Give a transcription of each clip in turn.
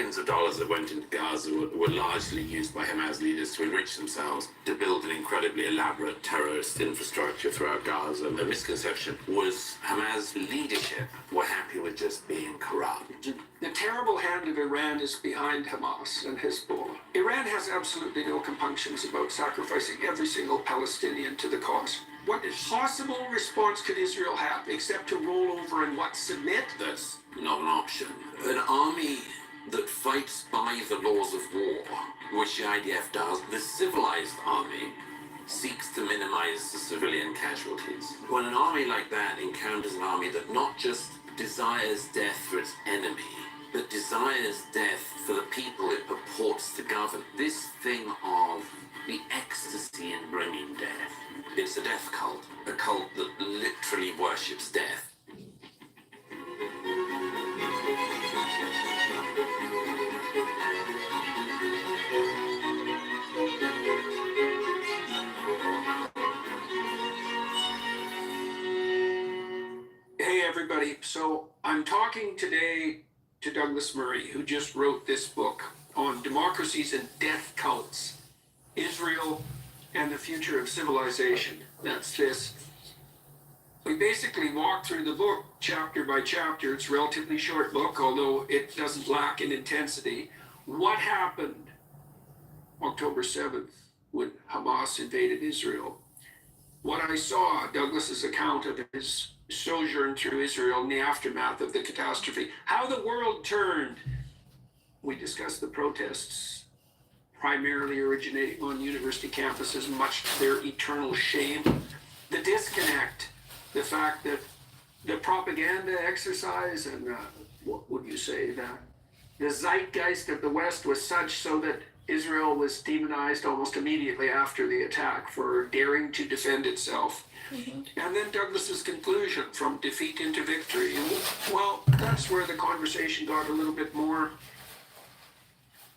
billions of dollars that went into Gaza were largely used by Hamas leaders to enrich themselves, to build an incredibly elaborate terrorist infrastructure throughout Gaza. The misconception was Hamas leadership were happy with just being corrupt. The terrible hand of Iran is behind Hamas and Hezbollah. Iran has absolutely no compunctions about sacrificing every single Palestinian to the cause. What possible response could Israel have except to roll over and submit? That's not an option. An army that fights by the laws of war, which the IDF does, the civilized army, seeks to minimize the civilian casualties. When an army like that encounters an army that not just desires death for its enemy, but desires death for the people it purports to govern, this thing of the ecstasy in bringing death, it's a death cult, a cult that literally worships death. Hey everybody, so I'm talking today to Douglas Murray, who just wrote this book on democracies and death cults, Israel and the future of civilization. That's this. We basically walk through the book chapter by chapter. It's a relatively short book, although it doesn't lack in intensity. What happened October 7th when Hamas invaded Israel? What I saw, Douglas's account of his sojourn through Israel in the aftermath of the catastrophe, how the world turned. We discussed the protests primarily originating on university campuses, much to their eternal shame. The disconnect, the fact that the propaganda exercise and what would you say, the zeitgeist of the West was such so that Israel was demonized almost immediately after the attack for daring to defend itself. Mm-hmm. And then Douglas's conclusion, from defeat into victory. Well, that's where the conversation got a little bit more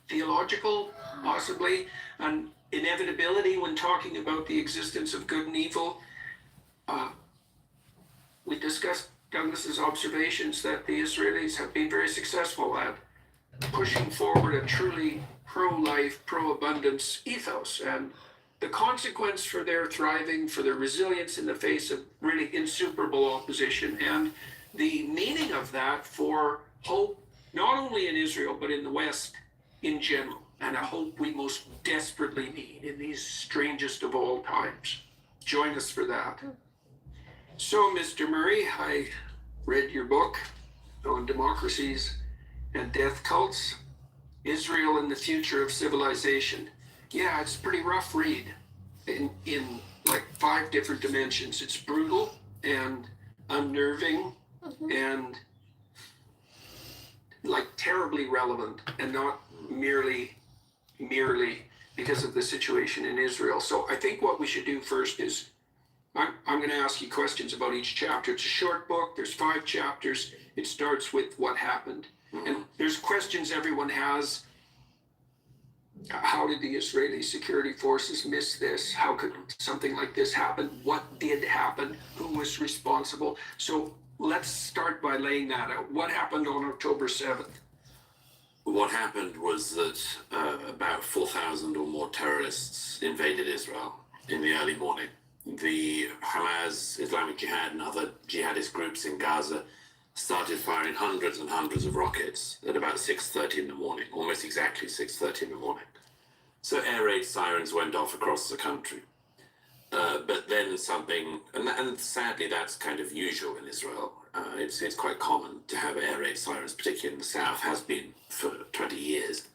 theological, possibly, and inevitability when talking about the existence of good and evil. We discussed Douglas's observations that the Israelis have been very successful at pushing forward a truly pro-life, pro-abundance ethos, and the consequence for their thriving, for their resilience in the face of really insuperable opposition, and the meaning of that for hope, not only in Israel, but in the West in general, and a hope we most desperately need in these strangest of all times. Join us for that. So, Mr. Murray, I read your book on democracies and death cults, Israel and the future of civilization. Yeah, it's a pretty rough read in like 5 different dimensions. It's brutal and unnerving and like terribly relevant, and not merely because of the situation in Israel. So I think what we should do first is I'm going to ask you questions about each chapter. It's a short book. There's 5 chapters. It starts with what happened. And there's questions everyone has. How did the Israeli security forces miss this? How could something like this happen? What did happen? Who was responsible? So let's start by laying that out. What happened on October 7th? What happened was that about 4,000 or more terrorists invaded Israel in the early morning. The Hamas, Islamic Jihad, and other jihadist groups in Gaza started firing hundreds and hundreds of rockets at about 6:30 in the morning, almost exactly 6:30 in the morning. So air raid sirens went off across the country. But then something, and sadly that's kind of usual in Israel. It's quite common to have air raid sirens, particularly in the south, has been for 20 years.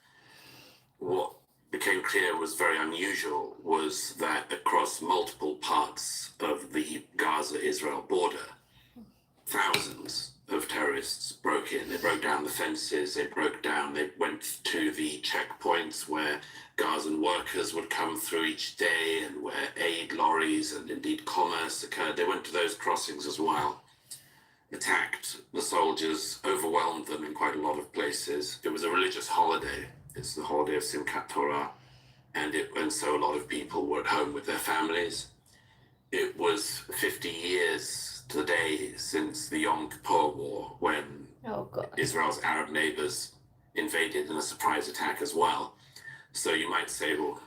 What became clear was very unusual was that across multiple parts of the Gaza-Israel border, thousands of terrorists broke in. They broke down the fences, they went to the checkpoints where Gazan workers would come through each day and where aid lorries and indeed commerce occurred. They went to those crossings as well, attacked the soldiers, overwhelmed them in quite a lot of places. It was a religious holiday. It's the holiday of Simchat Torah, and so a lot of people were at home with their families. It was 50 years to the day since the Yom Kippur War, when Israel's Arab neighbors invaded invaded in a surprise attack as well. So you might say, well,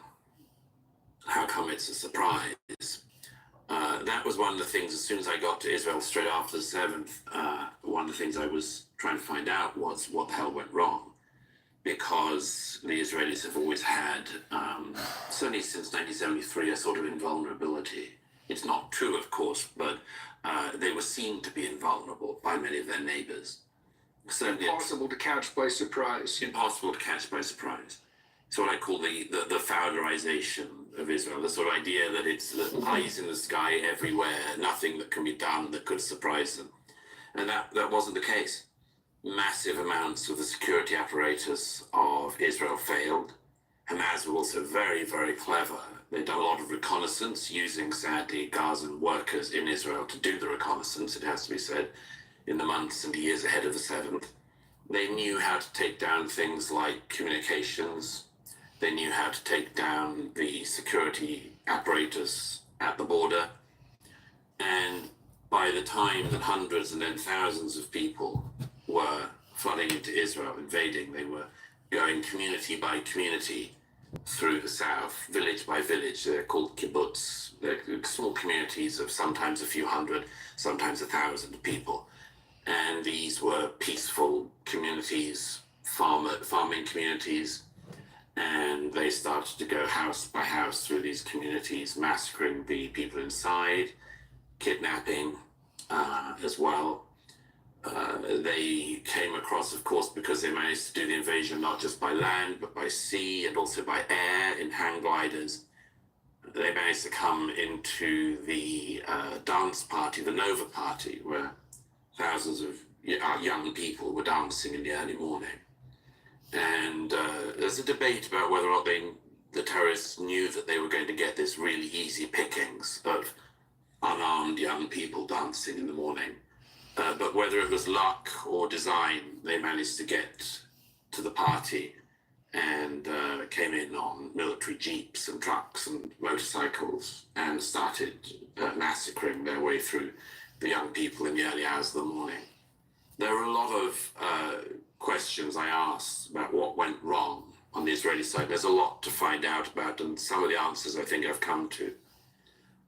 how come it's a surprise? That was one of the things, as soon as I got to Israel straight after the 7th, one of the things I was trying to find out was what the hell went wrong. Because the Israelis have always had, certainly since 1973, a sort of invulnerability. It's not true, of course, but they were seen to be invulnerable by many of their neighbors. Certainly Impossible to catch by surprise. impossible to catch by surprise. It's what I call the Fowlerization of Israel, the sort of idea that it's the eyes in the sky everywhere, nothing that can be done that could surprise them. And that wasn't the case. Massive amounts of the security apparatus of Israel failed. Hamas were also very, very clever. They'd done a lot of reconnaissance using, sadly, Gazan workers in Israel to do the reconnaissance, it has to be said, in the months and years ahead of the 7th. They knew how to take down things like communications. They knew how to take down the security apparatus at the border. And by the time that hundreds and then thousands of people were flooding into Israel, invading, they were going community by community through the south, village by village. They're called kibbutz. They're small communities of sometimes a few hundred, sometimes 1,000 people. And these were peaceful communities, farming communities. And they started to go house by house through these communities, massacring the people inside, kidnapping as well. They came across, of course, because they managed to do the invasion not just by land, but by sea and also by air in hang gliders. They managed to come into the dance party, the Nova Party, where thousands of young people were dancing in the early morning. And there's a debate about whether or not the terrorists knew that they were going to get this really easy pickings of unarmed young people dancing in the morning. But whether it was luck or design, they managed to get to the party and came in on military jeeps and trucks and motorcycles and started massacring their way through the young people in the early hours of the morning. There were a lot of questions I asked about what went wrong on the Israeli side. There's a lot to find out about, and some of the answers I think I've come to.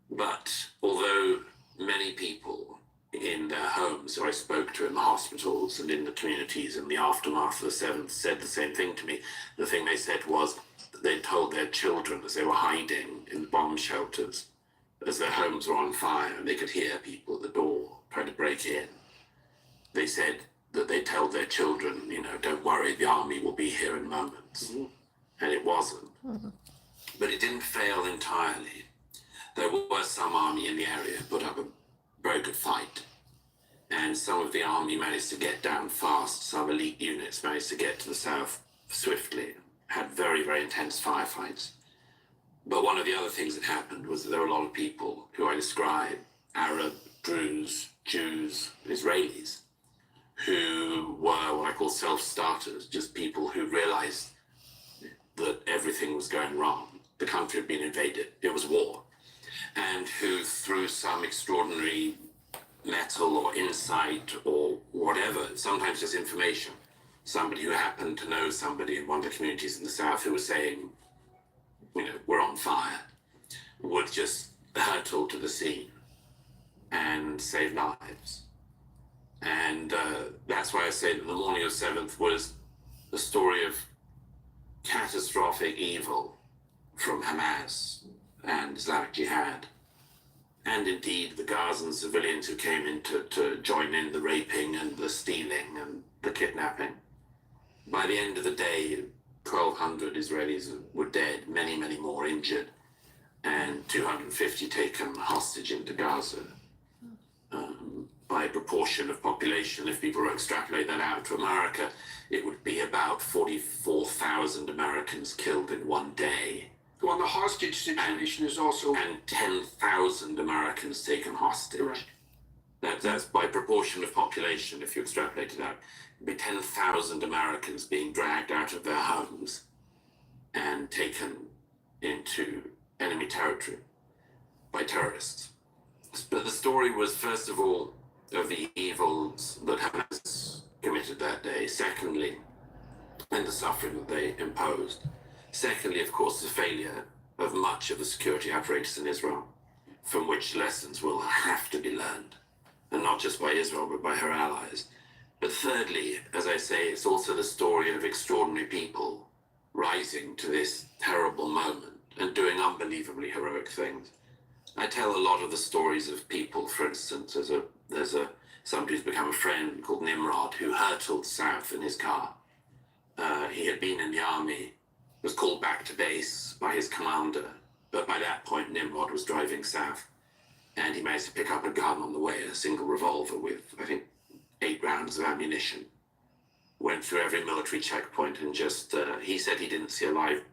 But although many people in their homes who I spoke to in the hospitals and in the communities in the aftermath of the 7th said the same thing to me, the thing they said was that they told their children as they were hiding in bomb shelters, as their homes were on fire and they could hear people at the door trying to break in. They said that they told their children, don't worry, the army will be here in moments. Mm-hmm. And it wasn't. Mm-hmm. But it didn't fail entirely. There was some army in the area who put up a very good fight. And some of the army managed to get down fast. Some elite units managed to get to the south swiftly, had very, very intense firefights. But one of the other things that happened was that there were a lot of people who I describe, Arab, Druze, Jews, Israelis, who were what I call self-starters, just people who realized that everything was going wrong. The country had been invaded. It was war. And who, through some extraordinary mettle or insight or whatever, sometimes just information, somebody who happened to know somebody in one of the communities in the south who was saying, we're on fire, would just hurtle to the scene and save lives. And that's why I say that the morning of 7th was the story of catastrophic evil from Hamas and Islamic Jihad, and indeed the Gazan civilians who came in to join in the raping and the stealing and the kidnapping. By the end of the day, 1,200 Israelis were dead, many, many more injured, and 250 taken hostage into Gaza. By proportion of population, if people were to extrapolate that out to America, it would be about 44,000 Americans killed in one day. Well, the hostage situation is also... And 10,000 Americans taken hostage. Right. That's by proportion of population, if you extrapolate it out. It'd be 10,000 Americans being dragged out of their homes and taken into enemy territory by terrorists. But the story was, first of all, of the evils that Hamas committed that day. Secondly, and the suffering that they imposed. Secondly, of course, the failure of much of the security apparatus in Israel, from which lessons will have to be learned, and not just by Israel, but by her allies. But thirdly, as I say, it's also the story of extraordinary people rising to this terrible moment and doing unbelievably heroic things. I tell a lot of the stories of people. For instance, there's somebody who's become a friend called Nimrod, who hurtled south in his car. He had been in the army, was called back to base by his commander, but by that point Nimrod was driving south, and he managed to pick up a gun on the way, a single revolver with, I think, 8 rounds of ammunition. Went through every military checkpoint, and just he said he didn't see a live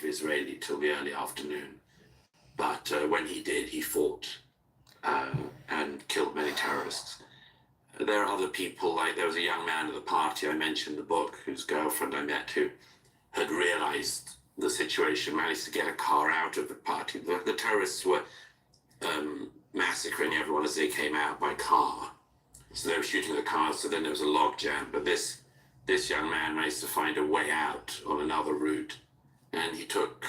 Israeli till the early afternoon, but when he did, he fought and killed many terrorists. There are other people, like there was a young man at the party I mentioned in the book, whose girlfriend I met, who had realized the situation, managed to get a car out of the party. The terrorists were massacring everyone as they came out by car. So they were shooting the cars, so then there was a log jam. But this young man managed to find a way out on another route. And he took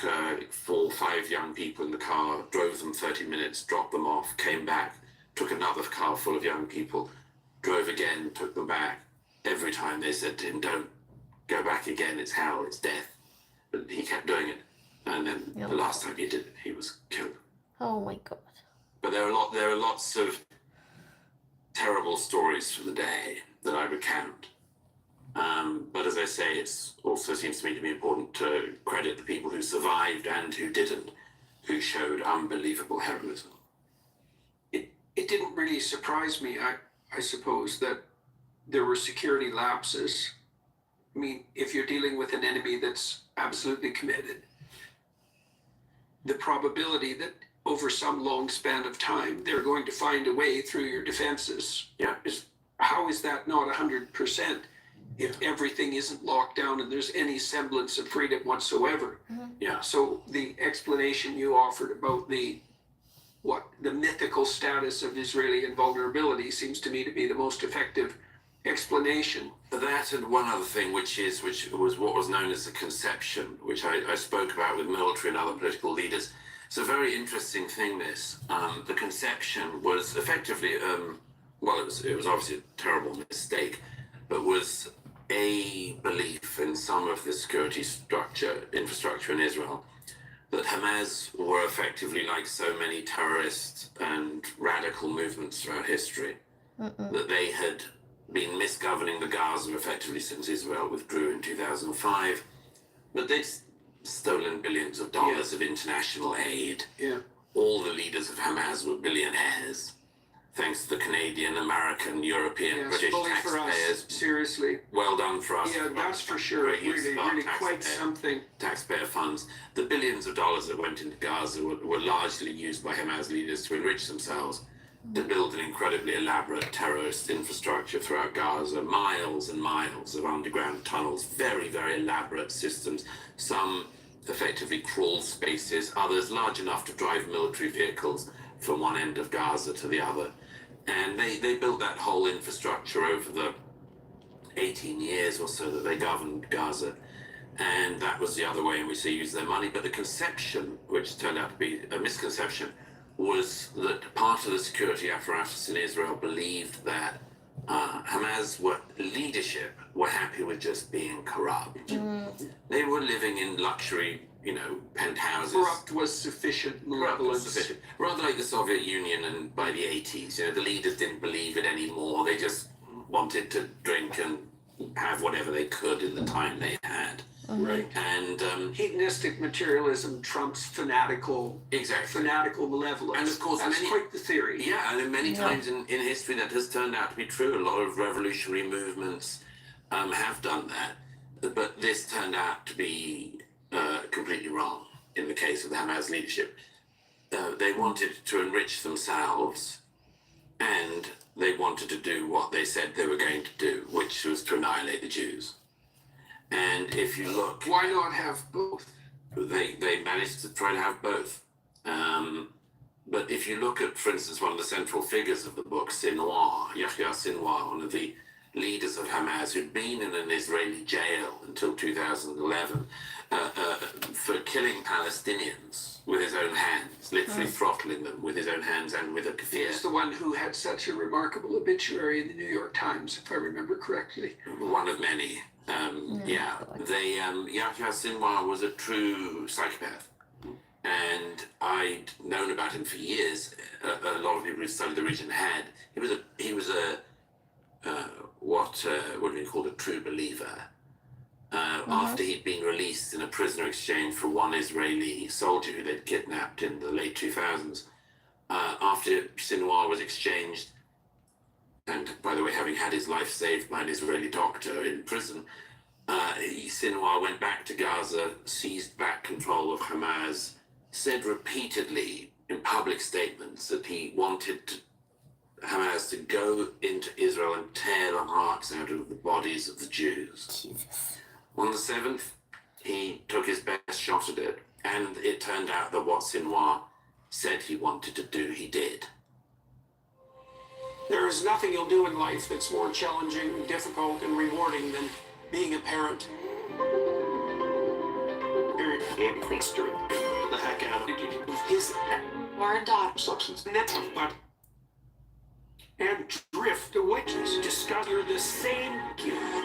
4 or 5 young people in the car, drove them 30 minutes, dropped them off, came back, took another car full of young people, drove again, took them back. Every time they said to him, "Don't go back again, it's hell, it's death." But he kept doing it. And then the last time he did it, he was killed. Oh my God. But there are lots of terrible stories from the day that I recount. But as I say, it also seems to me to be important to credit the people who survived and who didn't, who showed unbelievable heroism. It didn't really surprise me, I suppose, that there were security lapses. I mean, if you're dealing with an enemy that's absolutely committed, the probability that over some long span of time they're going to find a way through your defenses, how is that not 100% if everything isn't locked down and there's any semblance of freedom whatsoever? Yeah. So the explanation you offered about the mythical status of Israeli invulnerability seems to me to be the most effective explanation. That, and one other thing, which was what was known as the conception, which I spoke about with military and other political leaders. It's a very interesting thing, this. The conception was effectively, it was obviously a terrible mistake, but was a belief in some of the security infrastructure in Israel, that Hamas were effectively like so many terrorist and radical movements throughout history, that they had been misgoverning the Gaza effectively since Israel withdrew in 2005, but they'd stolen billions of dollars of international aid. Yeah. All the leaders of Hamas were billionaires, thanks to the Canadian, American, European, British for us, taxpayers. seriously. Well done for us. Yeah, that's for sure. Really quite something. Taxpayer funds. The billions of dollars that went into Gaza were largely used by Hamas leaders to enrich themselves, to build an incredibly elaborate terrorist infrastructure throughout Gaza, miles and miles of underground tunnels, very, very elaborate systems, some effectively crawl spaces, others large enough to drive military vehicles from one end of Gaza to the other. And they built that whole infrastructure over the 18 years or so that they governed Gaza. And that was the other way in which they used their money. But the conception, which turned out to be a misconception, was that part of the security apparatus in Israel believed that Hamas leadership were happy with just being corrupt. They were living in luxury, penthouses. Corrupt was sufficient malevolence. Rather like the Soviet Union and by the 80s, the leaders didn't believe it anymore. They just wanted to drink and have whatever they could in the time they had. Right. And hedonistic materialism trumps fanatical malevolence. And of course, that's quite the theory. Yeah, and many times in history that has turned out to be true. A lot of revolutionary movements have done that, but this turned out to be completely wrong in the case of the Hamas leadership. They wanted to enrich themselves, and they wanted to do what they said they were going to do, which was to annihilate the Jews. And if you look... Why not have both? They managed to try to have both. But if you look at, for instance, one of the central figures of the book, Sinwar, Yahya Sinwar, one of the leaders of Hamas who'd been in an Israeli jail until 2011 for killing Palestinians with his own hands, literally throttling them with his own hands and with a kafir. He's the one who had such a remarkable obituary in the New York Times, if I remember correctly. One of many. Yahya Sinwar was a true psychopath. And I'd known about him for years. A lot of people who studied the region had. He was a what would be called a true believer. After he'd been released in a prisoner exchange for one Israeli soldier who they'd kidnapped in the late 2000s, after Sinwar was exchanged, and by the way, having had his life saved by an Israeli doctor in prison, Sinwar went back to Gaza, seized back control of Hamas, said repeatedly in public statements that he wanted Hamas to go into Israel and tear the hearts out of the bodies of the Jews. Jesus. On the 7th, he took his best shot at it, and it turned out that what Sinwar said he wanted to do, he did. There is nothing you'll do in life that's more challenging, difficult, and rewarding than being a parent. The heck out of his Or a daughter. substance but and drift away. Discuss you're the same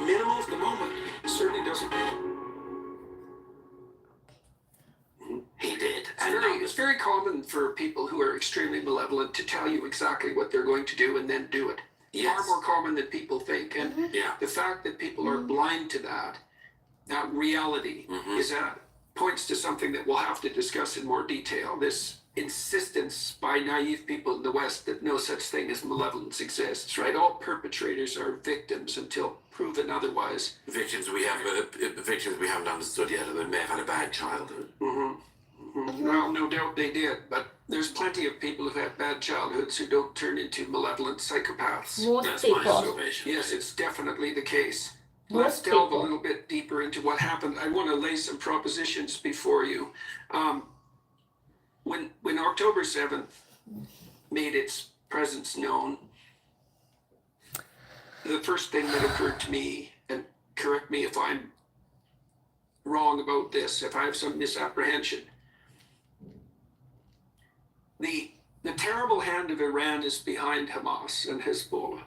minimal at the moment. Certainly doesn't. He did. It's very common for people who are extremely malevolent to tell you exactly what they're going to do and then do it. Yes. Far more common than people think. And the fact that people are blind to that reality is points to something that we'll have to discuss in more detail. This insistence by naive people in the West that no such thing as malevolence exists, right? All perpetrators are victims until proven otherwise. Victims we haven't understood yet, or they may have had a bad childhood. Well, no doubt they did, but there's plenty of people who've had bad childhoods who don't turn into malevolent psychopaths. Most That's my people. observation. Yes, it's definitely the case. Most Let's delve a people. little bit deeper into what happened. I want to lay some propositions before you. When October 7th made its presence known, the first thing that occurred to me, and correct me if I'm wrong about this, if I have some misapprehension, the terrible hand of Iran is behind Hamas and Hezbollah.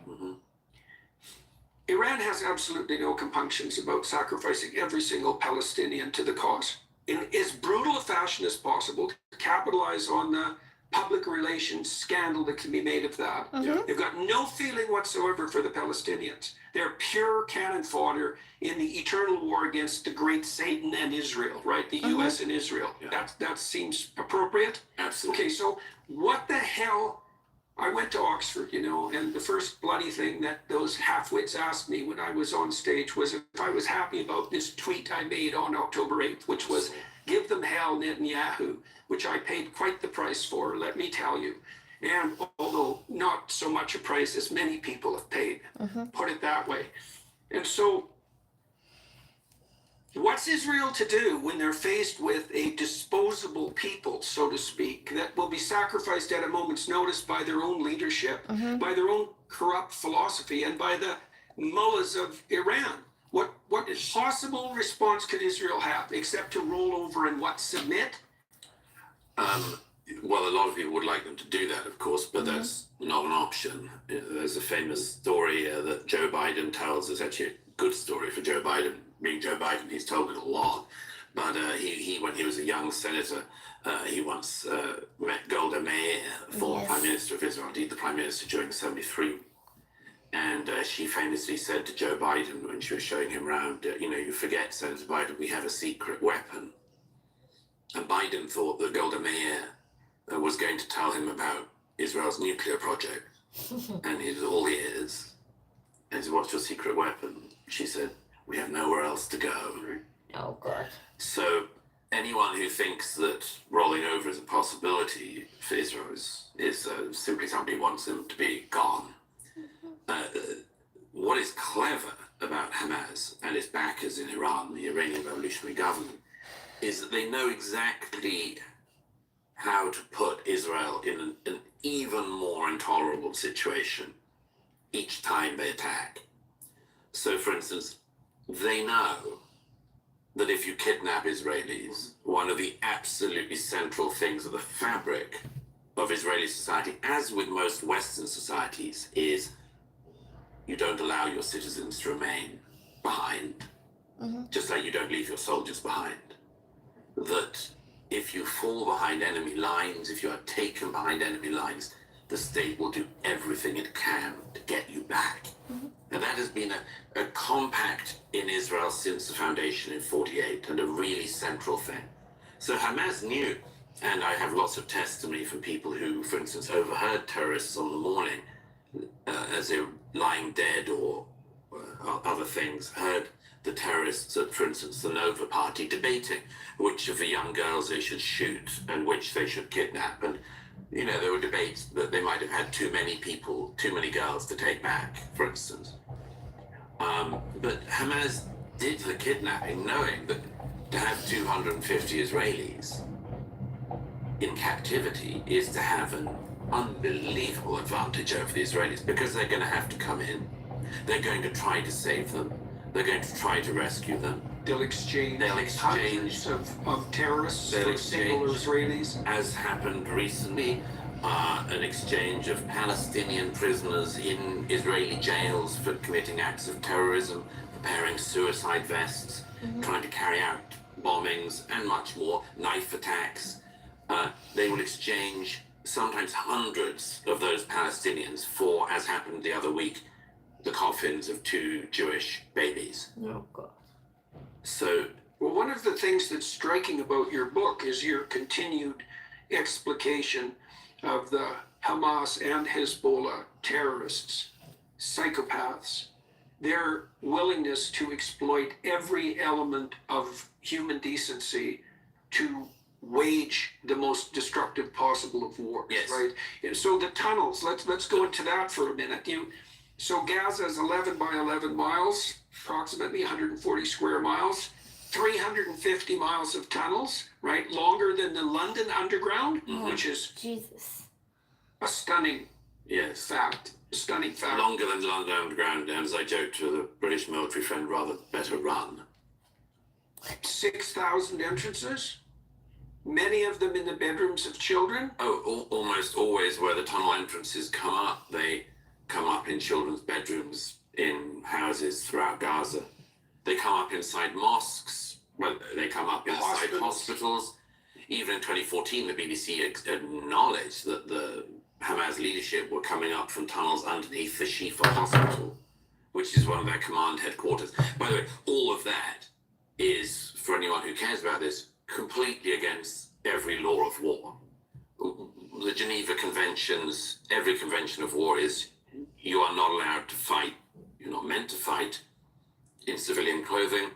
Iran has absolutely no compunctions about sacrificing every single Palestinian to the cause in as brutal a fashion as possible to capitalize on the public relations scandal that can be made of that. They've got no feeling whatsoever for the Palestinians. They're pure cannon fodder in the eternal war against the great Satan and Israel, right? The US and Israel. That seems appropriate. Absolutely. Okay, so what the hell? I went to Oxford, and the first bloody thing that those half-wits asked me when I was on stage was if I was happy about this tweet I made on October 8th, which was, "Give them hell, Netanyahu," which I paid quite the price for, let me tell you. And although not so much a price as many people have paid, put it that way. And so what's Israel to do when they're faced with a disposable people, so to speak, that will be sacrificed at a moment's notice by their own leadership, by their own corrupt philosophy, and by the mullahs of Iran? What possible response could Israel have except to roll over and submit? Well, a lot of people would like them to do that, of course, but that's not an option. There's a famous story that Joe Biden tells. It's actually a good story for Joe Biden. Being Joe Biden, he's told it a lot. But he when he was a young senator, he once met Golda Meir, former Prime Minister of Israel, indeed the Prime Minister during '73. And she famously said to Joe Biden when she was showing him around, you forget, Senator Biden, we have a secret weapon. And Biden thought that Golda Meir was going to tell him about Israel's nuclear project. And he was all ears. And he said, "What's your secret weapon?" She said, "We have nowhere else to go." Oh, God. So anyone who thinks that rolling over is a possibility for Israel is simply somebody who wants them to be gone. What is clever about Hamas and its backers in Iran, the Iranian revolutionary government, is that they know exactly how to put Israel in an even more intolerable situation each time they attack. So, for instance, they know that if you kidnap Israelis, one of the absolutely central things of the fabric of Israeli society, as with most Western societies, is you don't allow your citizens to remain behind, just like you don't leave your soldiers behind. That if you fall behind enemy lines, if you are taken behind enemy lines, the state will do everything it can to get you back. And that has been a compact in Israel since the foundation in 48, and a really central thing. So Hamas knew, and I have lots of testimony from people who, for instance, overheard terrorists on the morning as they were lying dead or other things, heard the terrorists at, for instance, the Nova Party debating which of the young girls they should shoot and which they should kidnap. And, you know, there were debates that they might have had too many people, too many girls to take back, for instance. But Hamas did the kidnapping knowing that to have 250 Israelis in captivity is to have an unbelievable advantage over the Israelis, because they're going to have to come in. They're going to try to save them. They're going to try to rescue them. They'll exchange hundreds of terrorists They'll for single Israelis. As happened recently, an exchange of Palestinian prisoners in Israeli jails for committing acts of terrorism, preparing suicide vests, trying to carry out bombings, and much more, knife attacks. They will exchange sometimes hundreds of those Palestinians for, as happened the other week, the coffins of 2 Jewish babies. Oh, God. So, Well, one of the things that's striking about your book is your continued explication of the Hamas and Hezbollah terrorists, psychopaths, their willingness to exploit every element of human decency to wage the most destructive possible of wars, Yes. right? And so the tunnels, let's go into that for a minute. So Gaza is 11 by 11 miles, approximately 140 square miles, 350 miles of tunnels, right? Longer than the London Underground, which is Jesus. a stunning yes. fact. Longer than the London Underground, and as I joked to the British military friend, rather better run. 6,000 entrances, many of them in the bedrooms of children. Almost always where the tunnel entrances come up, they come up in children's bedrooms, in houses throughout Gaza. They come up inside mosques, well, they come up inside hospitals. Even in 2014, the BBC acknowledged that the Hamas leadership were coming up from tunnels underneath the Shifa hospital, which is one of their command headquarters. By the way, all of that is, for anyone who cares about this, completely against every law of war. The Geneva Conventions, every convention of war is you are not allowed to fight, you're not meant to fight in civilian clothing,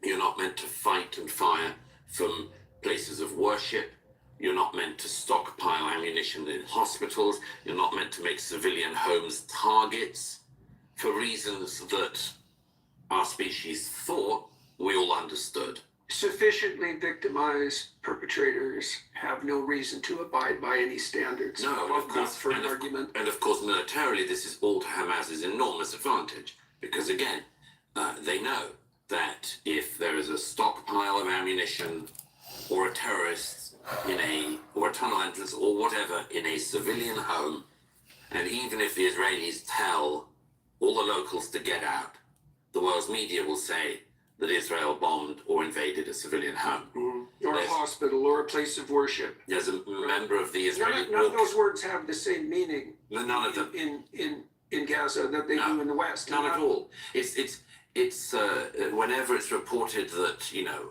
you're not meant to fight and fire from places of worship, you're not meant to stockpile ammunition in hospitals, you're not meant to make civilian homes targets for reasons that our species thought we all understood. Sufficiently victimized perpetrators have no reason to abide by any standards. No, and of course, for an argument. And of course, militarily, this is all to Hamas's enormous advantage, because again, they know that if there is a stockpile of ammunition or a terrorist or a tunnel entrance or whatever in a civilian home, and even if the Israelis tell all the locals to get out, the world's media will say that Israel bombed or invaded a civilian home. Or a hospital or a place of worship. There's a member of the Israeli None of those words have the same meaning None of them. in Gaza that they do in the West. None at all. It's whenever it's reported that, you know,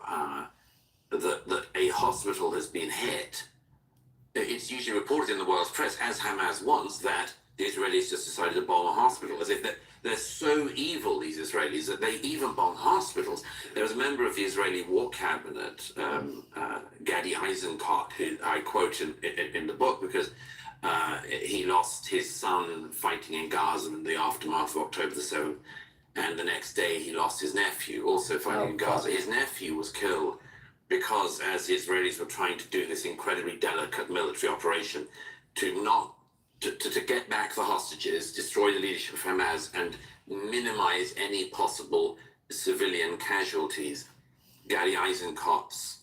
that a hospital has been hit, it's usually reported in the world's press, as Hamas wants, that the Israelis just decided to bomb a hospital, as if they're so evil, these Israelis, that they even bomb hospitals. There was a member of the Israeli War Cabinet, Gadi Eisenkot, who I quote in the book because he lost his son fighting in Gaza in the aftermath of October the 7th, and the next day he lost his nephew, also fighting in Gaza. His nephew was killed because, as the Israelis were trying to do this incredibly delicate military operation to not to get back the hostages, destroy the leadership of Hamas, and minimize any possible civilian casualties. Gary Eisenkot's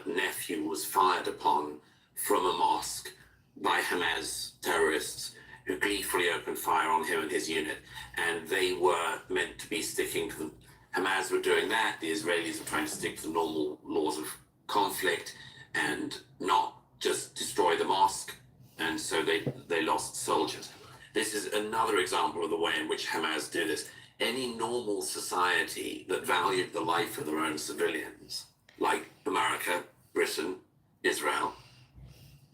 nephew was fired upon from a mosque by Hamas terrorists who gleefully opened fire on him and his unit. And they were meant to be sticking to the... Hamas were doing that. The Israelis were trying to stick to the normal laws of conflict and not just destroy the mosque. And so they lost soldiers. This is another example of the way in which Hamas do this. Any normal society that valued the life of their own civilians, like America, Britain, Israel,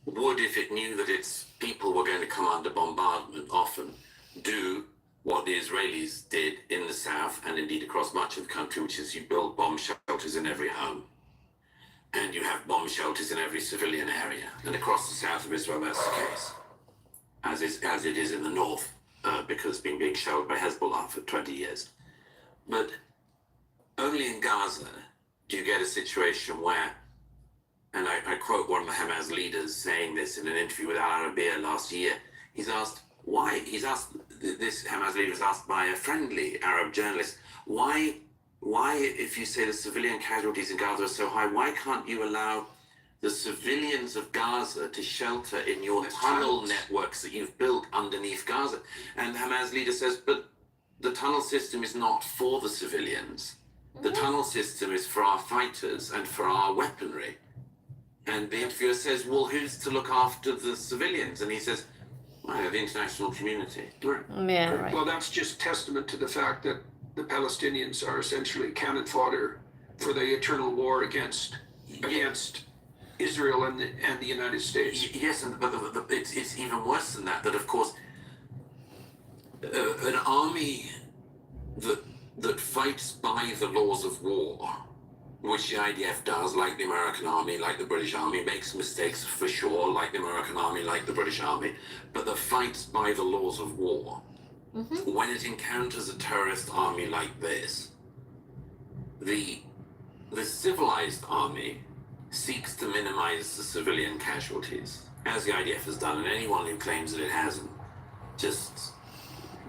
would, if it knew that its people were going to come under bombardment, often do what the Israelis did in the south and indeed across much of the country, which is you build bomb shelters in every home. And you have bomb shelters in every civilian area. And across the south of Israel, that's the case, as it is in the north, because it's been being shelled by Hezbollah for 20 years. But only in Gaza do you get a situation where, and I quote one of the Hamas leaders saying this in an interview with Al Arabiya last year, this Hamas leader was asked by a friendly Arab journalist, why, if you say the civilian casualties in Gaza are so high, why can't you allow the civilians of Gaza to shelter in your tunnel networks that you've built underneath Gaza? And the Hamas leader says, but the tunnel system is not for the civilians. The tunnel system is for our fighters and for our weaponry. And the interviewer says, well, who's to look after the civilians? And he says, well, the international community. Yeah, right. Well, that's just testament to the fact that the Palestinians are essentially cannon fodder for the eternal war against Israel and the United States. Yes, but it's even worse than that. That of course, an army that fights by the laws of war, which the IDF does, like the American army, like the British army, makes mistakes for sure, like the American army, like the British army, but that fights by the laws of war. When it encounters a terrorist army like this, the civilized army seeks to minimize the civilian casualties, as the IDF has done, and anyone who claims that it hasn't just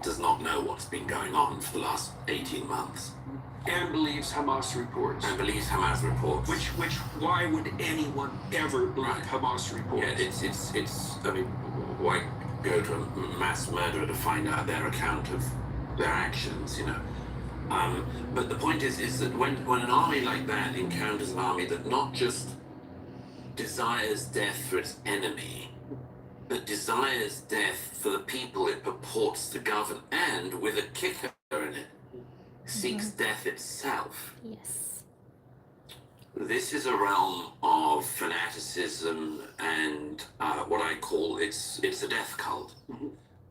does not know what's been going on for the last 18 months. And believes Hamas reports. Which Why would anyone ever believe Hamas reports? yeah, it's I mean, why go to a mass murderer to find out their account of their actions, you know? But the point is that when an army like that encounters an army that not just desires death for its enemy, but desires death for the people it purports to govern, and with a kicker in it, seeks death itself. Yes. This is a realm of fanaticism and what I call it's a death cult.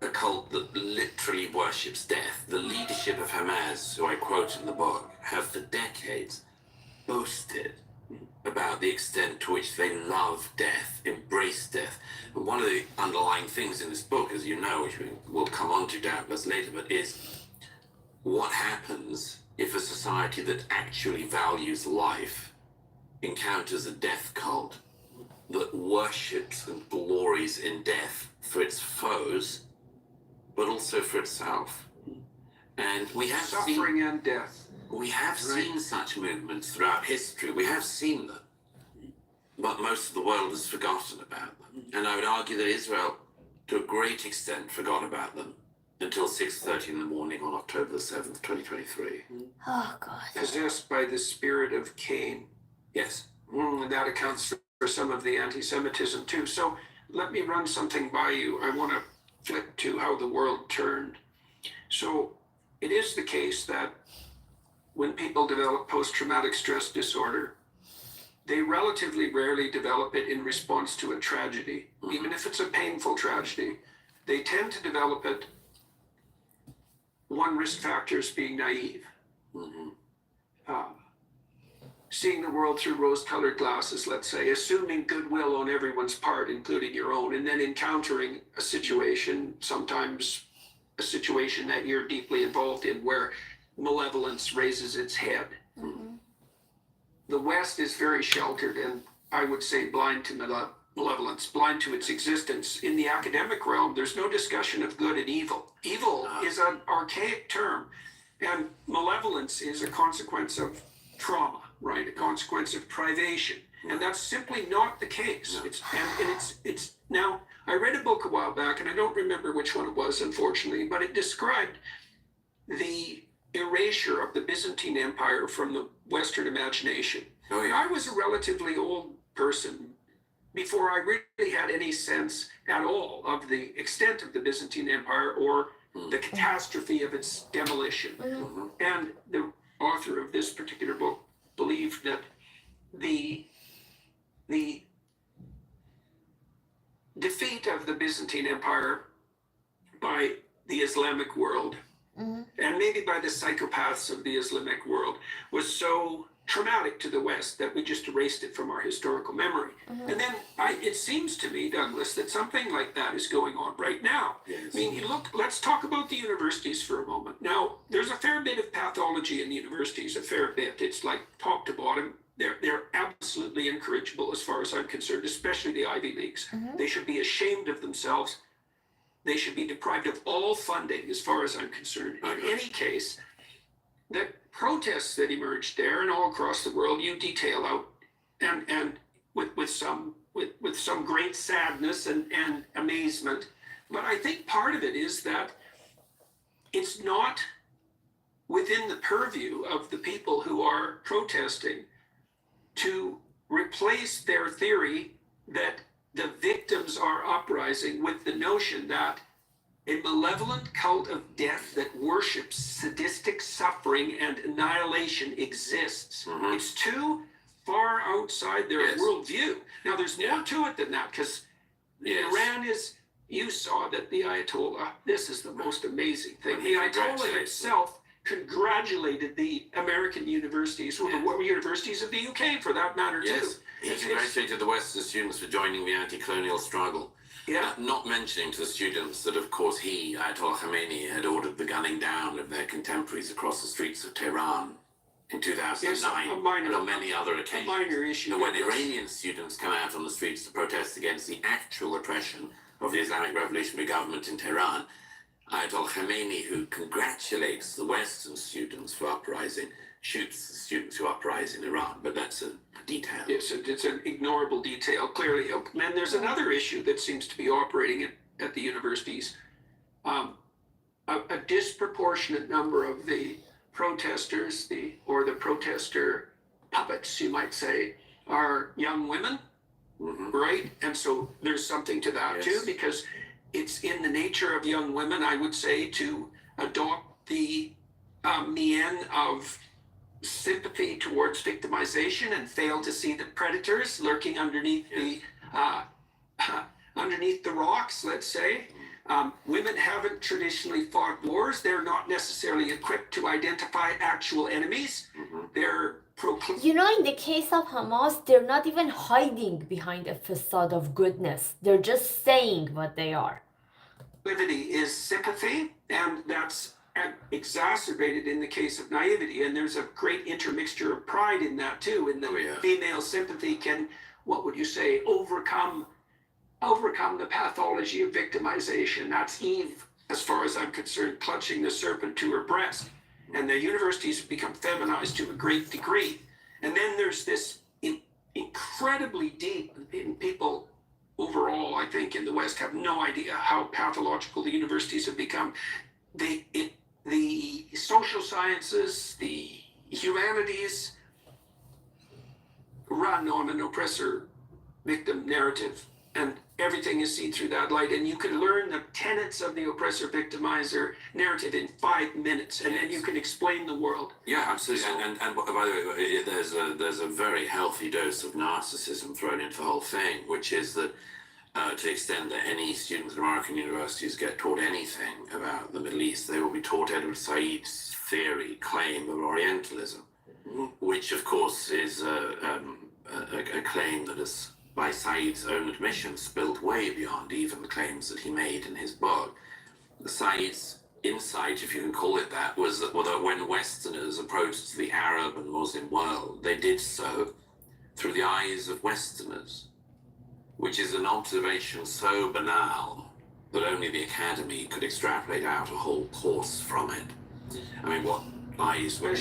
A cult that literally worships death. The leadership of Hamas, who I quote in the book, have for decades boasted about the extent to which they love death, embrace death. And one of the underlying things in this book, as you know, which we'll come on to doubtless later, but is what happens if a society that actually values life encounters a death cult that worships and glories in death for its foes, but also for itself. And we have Suffering and death. We have seen such movements throughout history. We have seen them. But most of the world has forgotten about them. And I would argue that Israel, to a great extent, forgot about them until 6:30 in the morning on October the 7th, 2023. Oh, God. Possessed by the spirit of Cain. Yes. And that accounts for some of the anti-Semitism too. So let me run something by you. I want to flip to how the world turned. So it is the case that when people develop post-traumatic stress disorder, they relatively rarely develop it in response to a tragedy. Even if it's a painful tragedy, they tend to develop it. One risk factor is being naive. Seeing the world through rose-colored glasses, let's say, assuming goodwill on everyone's part, including your own, and then encountering a situation, sometimes a situation that you're deeply involved in, where malevolence raises its head. The West is very sheltered and I would say blind to malevolence, blind to its existence. In the academic realm, there's no discussion of good and evil. Evil is an archaic term, and malevolence is a consequence of trauma, right? A consequence of privation. And that's simply not the case. It's now, I read a book a while back, and I don't remember which one it was, unfortunately, but it described the erasure of the Byzantine Empire from the Western imagination. Oh, yeah. I was a relatively old person before I really had any sense at all of the extent of the Byzantine Empire or the catastrophe of its demolition. And the author of this particular book believed that the defeat of the Byzantine Empire by the Islamic world, and maybe by the psychopaths of the Islamic world, was so traumatic to the West that we just erased it from our historical memory. And then it seems to me, Douglas, that something like that is going on right now. Yes. I mean, you look, let's talk about the universities for a moment. Now, there's a fair bit of pathology in the universities, a fair bit. It's like top to bottom. They're absolutely incorrigible as far as I'm concerned, especially the Ivy Leagues. They should be ashamed of themselves. They should be deprived of all funding as far as I'm concerned. In any case, the protests that emerged there and all across the world, you detail out, and with some great sadness and amazement. But I think part of it is that it's not within the purview of the people who are protesting to replace their theory that the victims are uprising with the notion that a malevolent cult of death that worships sadistic suffering and annihilation exists. It's too far outside their worldview. Now, there's more to it than that, because Iran is, you saw that the Ayatollah, this is the most amazing thing. The Ayatollah himself congratulated the American universities, or the universities of the UK for that matter, too. He congratulated the Western students for joining the anti-colonial struggle. Not mentioning to the students that, of course, he, Ayatollah Khomeini, had ordered the gunning down of their contemporaries across the streets of Tehran in 2009, and on many other occasions. A minor issue. And when Iranian students come out on the streets to protest against the actual oppression of the Islamic Revolutionary government in Tehran, Ayatollah Khomeini, who congratulates the Western students for uprising, shoots the students who uprise in Iran. But that's a detail. Yes, it's an ignorable detail, clearly. And there's another issue that seems to be operating at the universities. A disproportionate number of the protesters, the protester puppets, you might say, are young women, right? And so there's something to that too, because it's in the nature of young women, I would say, to adopt the mien of sympathy towards victimization and fail to see the predators lurking underneath the rocks, let's say. Women haven't traditionally fought wars. They're not necessarily equipped to identify actual enemies. They're You know, in the case of Hamas, they're not even hiding behind a facade of goodness. They're just saying what they are. proclivity is sympathy, and that's exacerbated in the case of naivety. And there's a great intermixture of pride in that too. In the female sympathy can, what would you say, overcome the pathology of victimization. That's Eve, as far as I'm concerned, clutching the serpent to her breast. And the universities have become feminized to a great degree. And then there's this incredibly deep, and people overall, I think, in the West have no idea how pathological the universities have become. The social sciences, the humanities run on an oppressor-victim narrative, and everything is seen through that light. And you can learn the tenets of the oppressor-victimizer narrative in 5 minutes, and then you can explain the world. Yeah, absolutely. And by the way, there's a very healthy dose of narcissism thrown into the whole thing, which is that to the extent that any students at American universities get taught anything about the Middle East, they will be taught Edward Said's claim of Orientalism, which of course is a claim that is, by Said's own admission, spilled way beyond even the claims that he made in his book. Said's insight, if you can call it that, was that when Westerners approached the Arab and Muslim world, they did so through the eyes of Westerners. which is an observation so banal that only the Academy could extrapolate out a whole course from it. I mean, what lies with...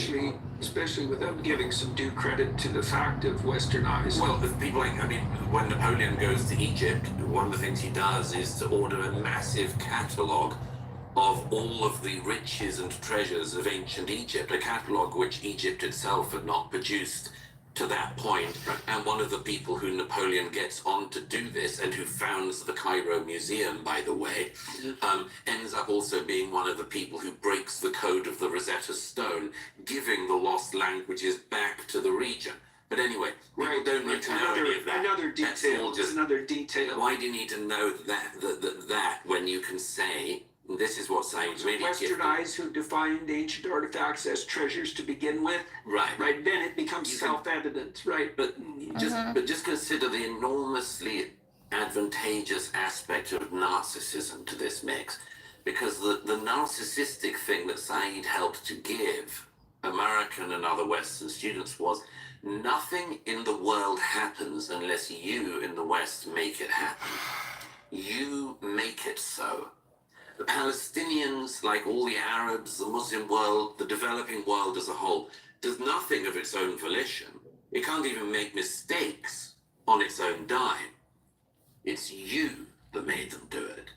Especially without giving some due credit to the fact of westernized. Well, the people like, I mean, when Napoleon goes to Egypt, one of the things he does is to order a massive catalogue of all of the riches and treasures of ancient Egypt, a catalogue which Egypt itself had not produced to that point. And one of the people who Napoleon gets on to do this, and who founds the Cairo Museum, by the way, ends up also being one of the people who breaks the code of the Rosetta Stone, giving the lost languages back to the region. But anyway, people don't need to know any of that. Another detail. Just another detail. Why do you need to know that when you can say, this is what sounds really Westernized who defined ancient artifacts as treasures to begin with. Right. Then it becomes self-evident. Right. But just consider the enormously advantageous aspect of narcissism to this mix, because the narcissistic thing that Said helped to give American and other Western students was nothing in the world happens unless you in the West make it happen. You make it so. The Palestinians, like all the Arabs, the Muslim world, the developing world as a whole, does nothing of its own volition. It can't even make mistakes on its own dime. It's you that made them do it.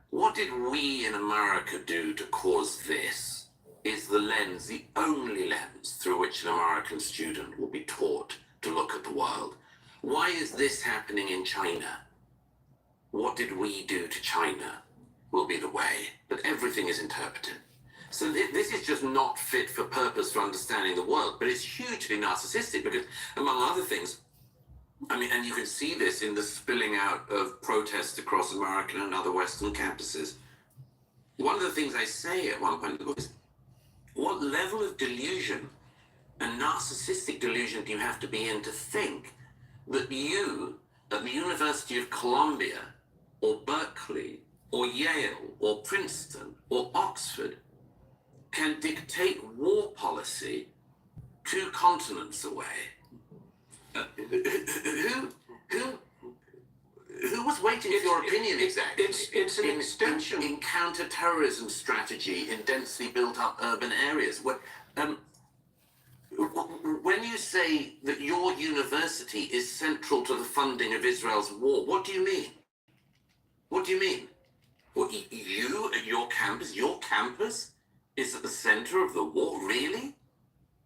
What did we in America do to cause this? Is the lens, the only lens through which an American student will be taught to look at the world. Why is this happening in China? What did we do to China? Will be the way, but everything is interpreted. So this is just not fit for purpose for understanding the world, but it's hugely narcissistic because, among other things, I mean, and you can see this in the spilling out of protests across American and other Western campuses. One of the things I say at one point in the book is, what level of delusion and narcissistic delusion do you have to be in to think that you, at the University of Columbia, or Berkeley, or Yale, or Princeton, or Oxford, can dictate war policy 2 continents away? Who was waiting for your opinion exactly? It's an extension. In counter-terrorism strategy in densely built-up urban areas. When you say that your university is central to the funding of Israel's war, what do you mean? What do you mean? Well, you at your campus is at the center of the war? Really?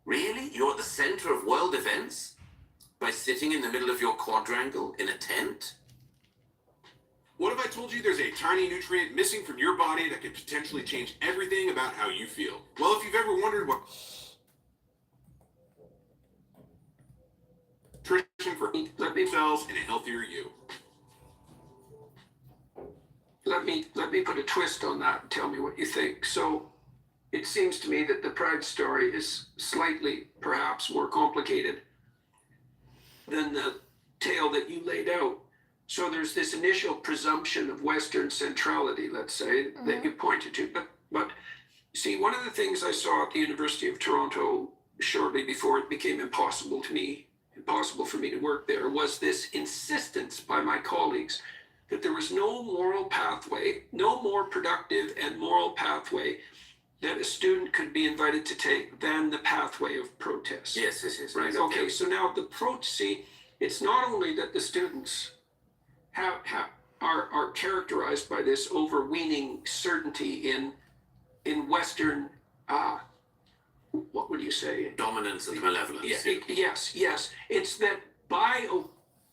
Really? You're at the center of world events? By sitting in the middle of your quadrangle in a tent? What if I told you there's a tiny nutrient missing from your body that could potentially change everything about how you feel? Well, if you've ever wondered what nutrition for cells and a healthier you. Let me put a twist on that and tell me what you think. So it seems to me that the Pride story is slightly, perhaps, more complicated than the tale that you laid out. So there's this initial presumption of Western centrality, let's say, that you pointed to. But see, one of the things I saw at the University of Toronto shortly before it became impossible for me to work there was this insistence by my colleagues that there was no moral pathway, no more productive and moral pathway that a student could be invited to take than the pathway of protest. Yes. Right. Okay. So now see, it's not only that the students are characterized by this overweening certainty in Western, what would you say? Dominance and malevolence. Yes. It's that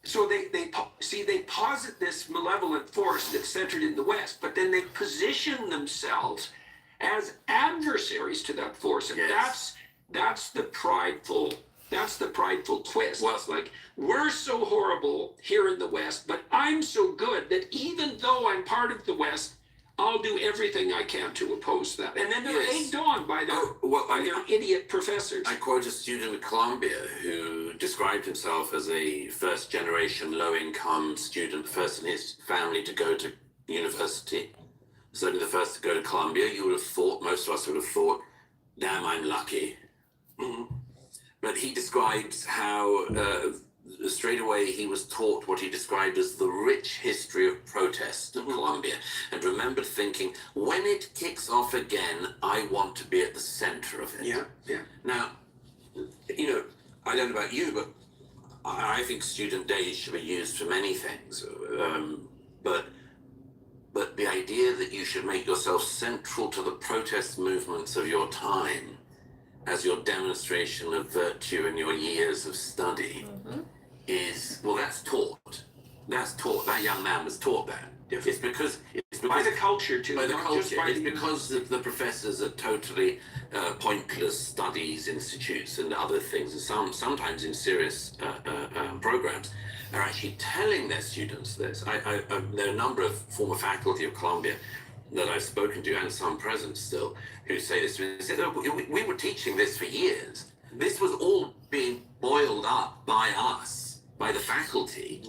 so they posit this malevolent force that's centered in the West, but then they position themselves as adversaries to that force, and that's the prideful twist. Well, it's like, we're so horrible here in the West, but I'm so good that even though I'm part of the West, I'll do everything I can to oppose that. And then they're egged on by their idiot professors. I quote a student at Columbia who described himself as a first-generation low-income student, first in his family to go to university. Certainly the first to go to Columbia. You would have thought, most of us would have thought, damn, I'm lucky. But he describes how straight away he was taught what he described as the rich history of protest of Colombia, and remembered thinking, when it kicks off again, I want to be at the center of it. Yeah. Now, you know, I don't know about you, but I think student days should be used for many things. But the idea that you should make yourself central to the protest movements of your time as your demonstration of virtue in your years of study is, well, that's taught. That's taught. That young man was taught that. It's because By the culture too. by the not culture. just by It's the because the professors at totally pointless studies institutes and other things, and sometimes in serious programs, are actually telling their students this. There are a number of former faculty of Columbia that I've spoken to, and some present still, who say this. They said, "Oh, we were teaching this for years. This was all being boiled up by us, by the faculty,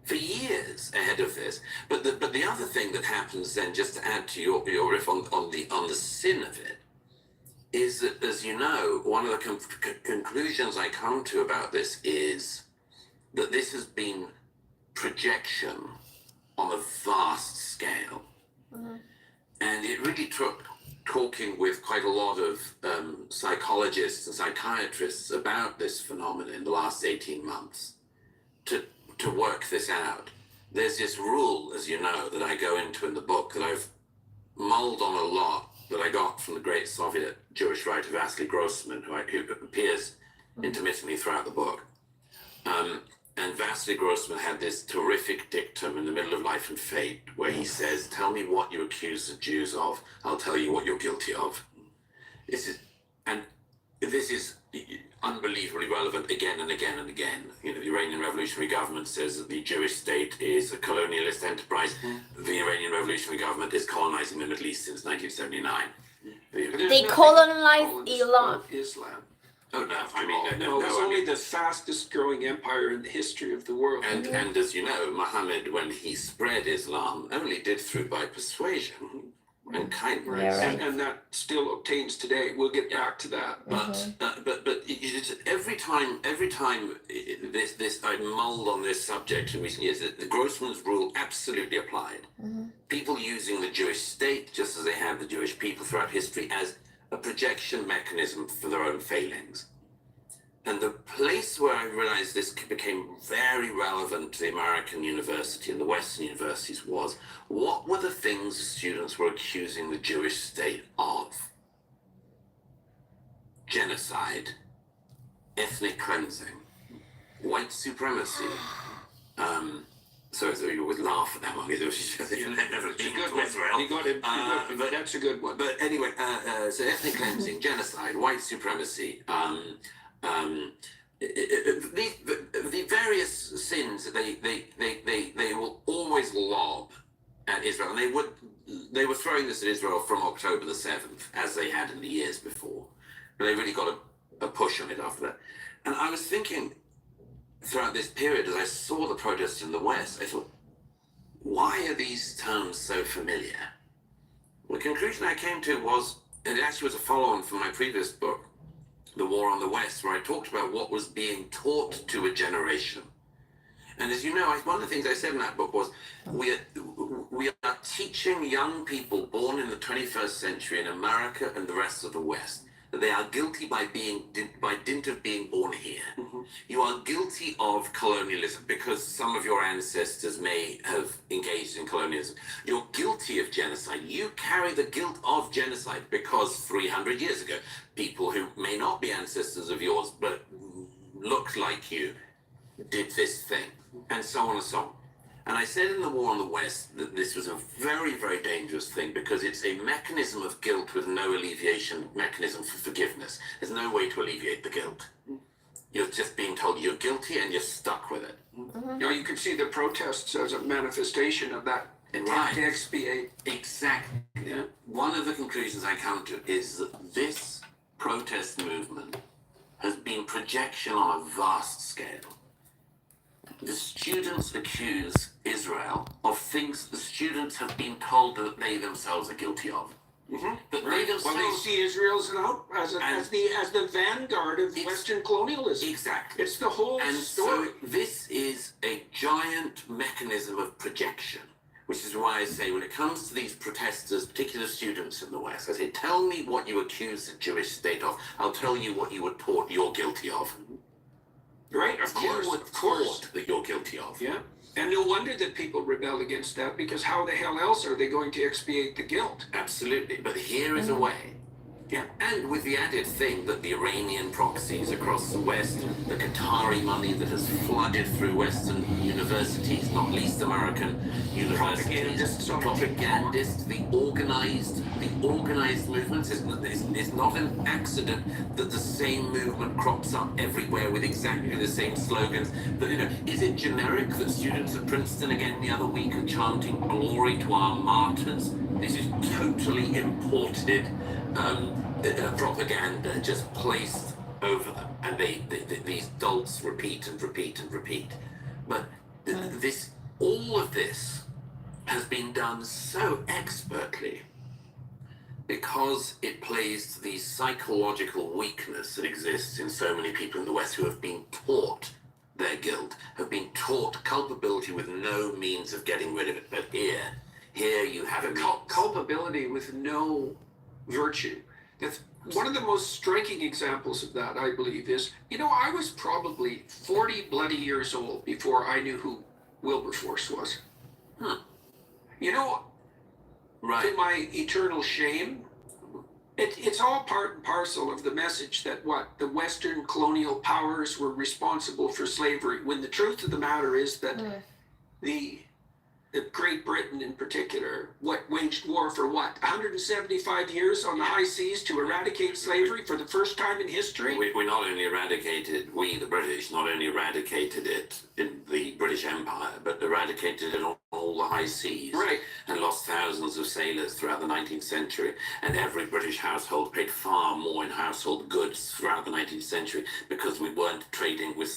for years ahead of this." But the other thing that happens then, just to add to your riff on the sin of it, is that, as you know, one of the conclusions I come to about this is that this has been projection on a vast scale. And it really took talking with quite a lot of psychologists and psychiatrists about this phenomenon in the last 18 months to work this out. There's this rule, as you know, that I go into in the book that I've mulled on a lot, that I got from the great Soviet Jewish writer Vasily Grossman, who appears intermittently throughout the book. And Vasily Grossman had this terrific dictum in the middle of Life and Fate, where he says, "Tell me what you accuse the Jews of, I'll tell you what you're guilty of." This is unbelievably relevant again and again and again. You know, the Iranian Revolutionary Government says that the Jewish state is a colonialist enterprise. The Iranian Revolutionary Government is colonizing the Middle East since 1979. There's They nothing colonized colonist Iran. about Islam. Oh no, I mean, No, it was I only mean, the fastest growing empire in the history of the world. and as you know, Muhammad, when he spread Islam, only did through by persuasion and kindness. Yeah, right. And that still obtains today. We'll get back to that. But every time this I mulled on this subject in recent years, that the Grossman's rule absolutely applied. People using the Jewish state, just as they have the Jewish people throughout history, as a projection mechanism for their own failings. And the place where I realized this became very relevant to the American university and the Western universities was, what were the things students were accusing the Jewish state of? Genocide, ethnic cleansing, white supremacy. So you would laugh at that one. It was just never It's a been good to one. Israel. You got it. But That's a good one. But anyway, so ethnic cleansing, genocide, white supremacy, the various sins that they will always lob at Israel, and they were throwing this at Israel from October the 7th, as they had in the years before, but they really got a push on it after that. And I was thinking throughout this period, as I saw the protests in the West, I thought, why are these terms so familiar? The conclusion I came to was, and it actually was a follow-on from my previous book, The War on the West, where I talked about what was being taught to a generation. And as you know, one of the things I said in that book was, we are teaching young people born in the 21st century in America and the rest of the West that they are guilty by dint of being born here. You are guilty of colonialism because some of your ancestors may have engaged in colonialism. You're guilty of genocide. You carry the guilt of genocide because 300 years ago, people who may not be ancestors of yours but look like you did this thing, and so on and so on. And I said in The War on the West that this was a very, very dangerous thing because it's a mechanism of guilt with no alleviation mechanism for forgiveness. There's no way to alleviate the guilt. You're just being told you're guilty and you're stuck with it. You know, you can see the protests as a manifestation of that attempt Right. to expiate. Exactly. Yeah. One of the conclusions I come to is that this protest movement has been projection on a vast scale. The students accuse Israel of things the students have been told that they themselves are guilty of. But they Right. Well, they themselves see Israel as as the vanguard of It's- Western colonialism. exactly. It's the whole And story. so this is a giant mechanism of projection, which is why I say when it comes to these protesters, particular students in the West, I say, tell me what you accuse the Jewish state of. I'll tell you what you were taught you're guilty of. Right, of course, You were of course. taught that you're guilty of. Yeah. And no wonder that people rebel against that, because how the hell else are they going to expiate the guilt? Absolutely. But here is a way. Yeah. And with the added thing that the Iranian proxies across the West, the Qatari money that has flooded through Western universities, not least American universities, propagandists, the organized movements. It's not an accident that the same movement crops up everywhere with exactly the same slogans. But is it generic that students at Princeton again the other week are chanting "Glory to our martyrs"? This is totally imported. Propaganda just placed over them, and these dolts repeat and repeat and repeat. But all of this has been done so expertly because it plays to the psychological weakness that exists in so many people in the West who have been taught their guilt, have been taught culpability with no means of getting rid of it. But here you have a Culpability with no virtue. That's one of the most striking examples of that, I believe, is, I was probably 40 bloody years old before I knew who Wilberforce was. Right. To my eternal shame, it's all part and parcel of the message that the Western colonial powers were responsible for slavery, when the truth of the matter is that the Great Britain in particular, waged war for 175 years on the high seas to eradicate slavery for the first time in history? We not only the British, not only eradicated it in the British Empire, but eradicated it on all the high seas. Right. And lost thousands of sailors throughout the 19th century. And every British household paid far more in household goods throughout the 19th century because we weren't trading with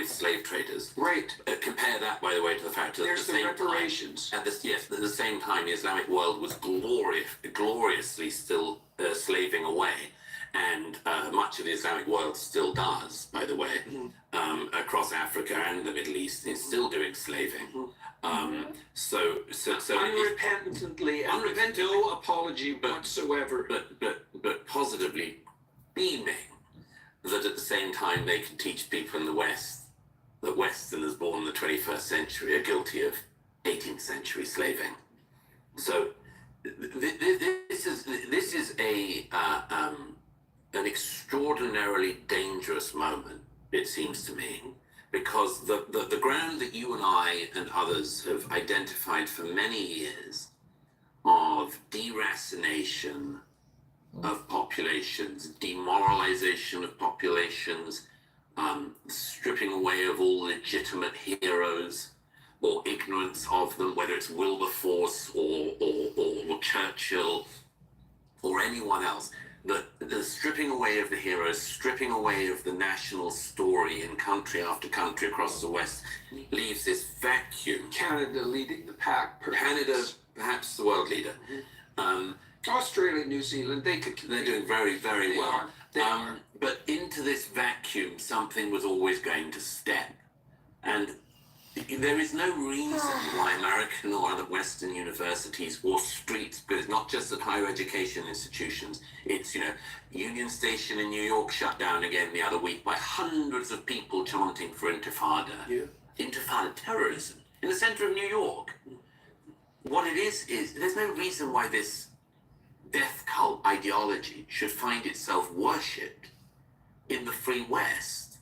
slave traders. Right. Compare that, by the way, to the fact that There's the reparations. At the same time, the Islamic world was gloriously still slaving away, and much of the Islamic world still does, by the way, across Africa and the Middle East. It's still doing slaving. So Unrepentantly and with no apology whatsoever. but positively beaming that at the same time they can teach people in the West that Westerners born in the 21st century are guilty of 18th century slaving. So this is an extraordinarily dangerous moment, it seems to me, because the ground that you and I and others have identified for many years of deracination of populations, demoralization of populations, stripping away of all legitimate heroes, or ignorance of them, whether it's Wilberforce or Churchill or anyone else, the stripping away of the heroes, stripping away of the national story in country after country across the West leaves this vacuum. Canada leading the pack, perhaps. Canada, perhaps the world leader. Australia, New Zealand, they're doing very, very They well. are. They are. But into this vacuum, something was always going to step. And there is no reason why American or other Western universities or streets, because it's not just at higher education institutions, it's, Union Station in New York shut down again the other week by hundreds of people chanting for Intifada. Yeah. Intifada terrorism in the center of New York. What it is there's no reason why this death cult ideology should find itself worshipped in the free West,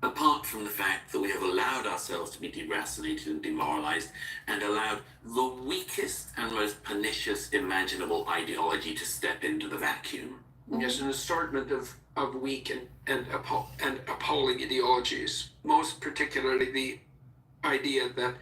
apart from the fact that we have allowed ourselves to be deracinated and demoralized and allowed the weakest and most pernicious imaginable ideology to step into the vacuum. Yes, an assortment of weak and appalling ideologies, most particularly the idea that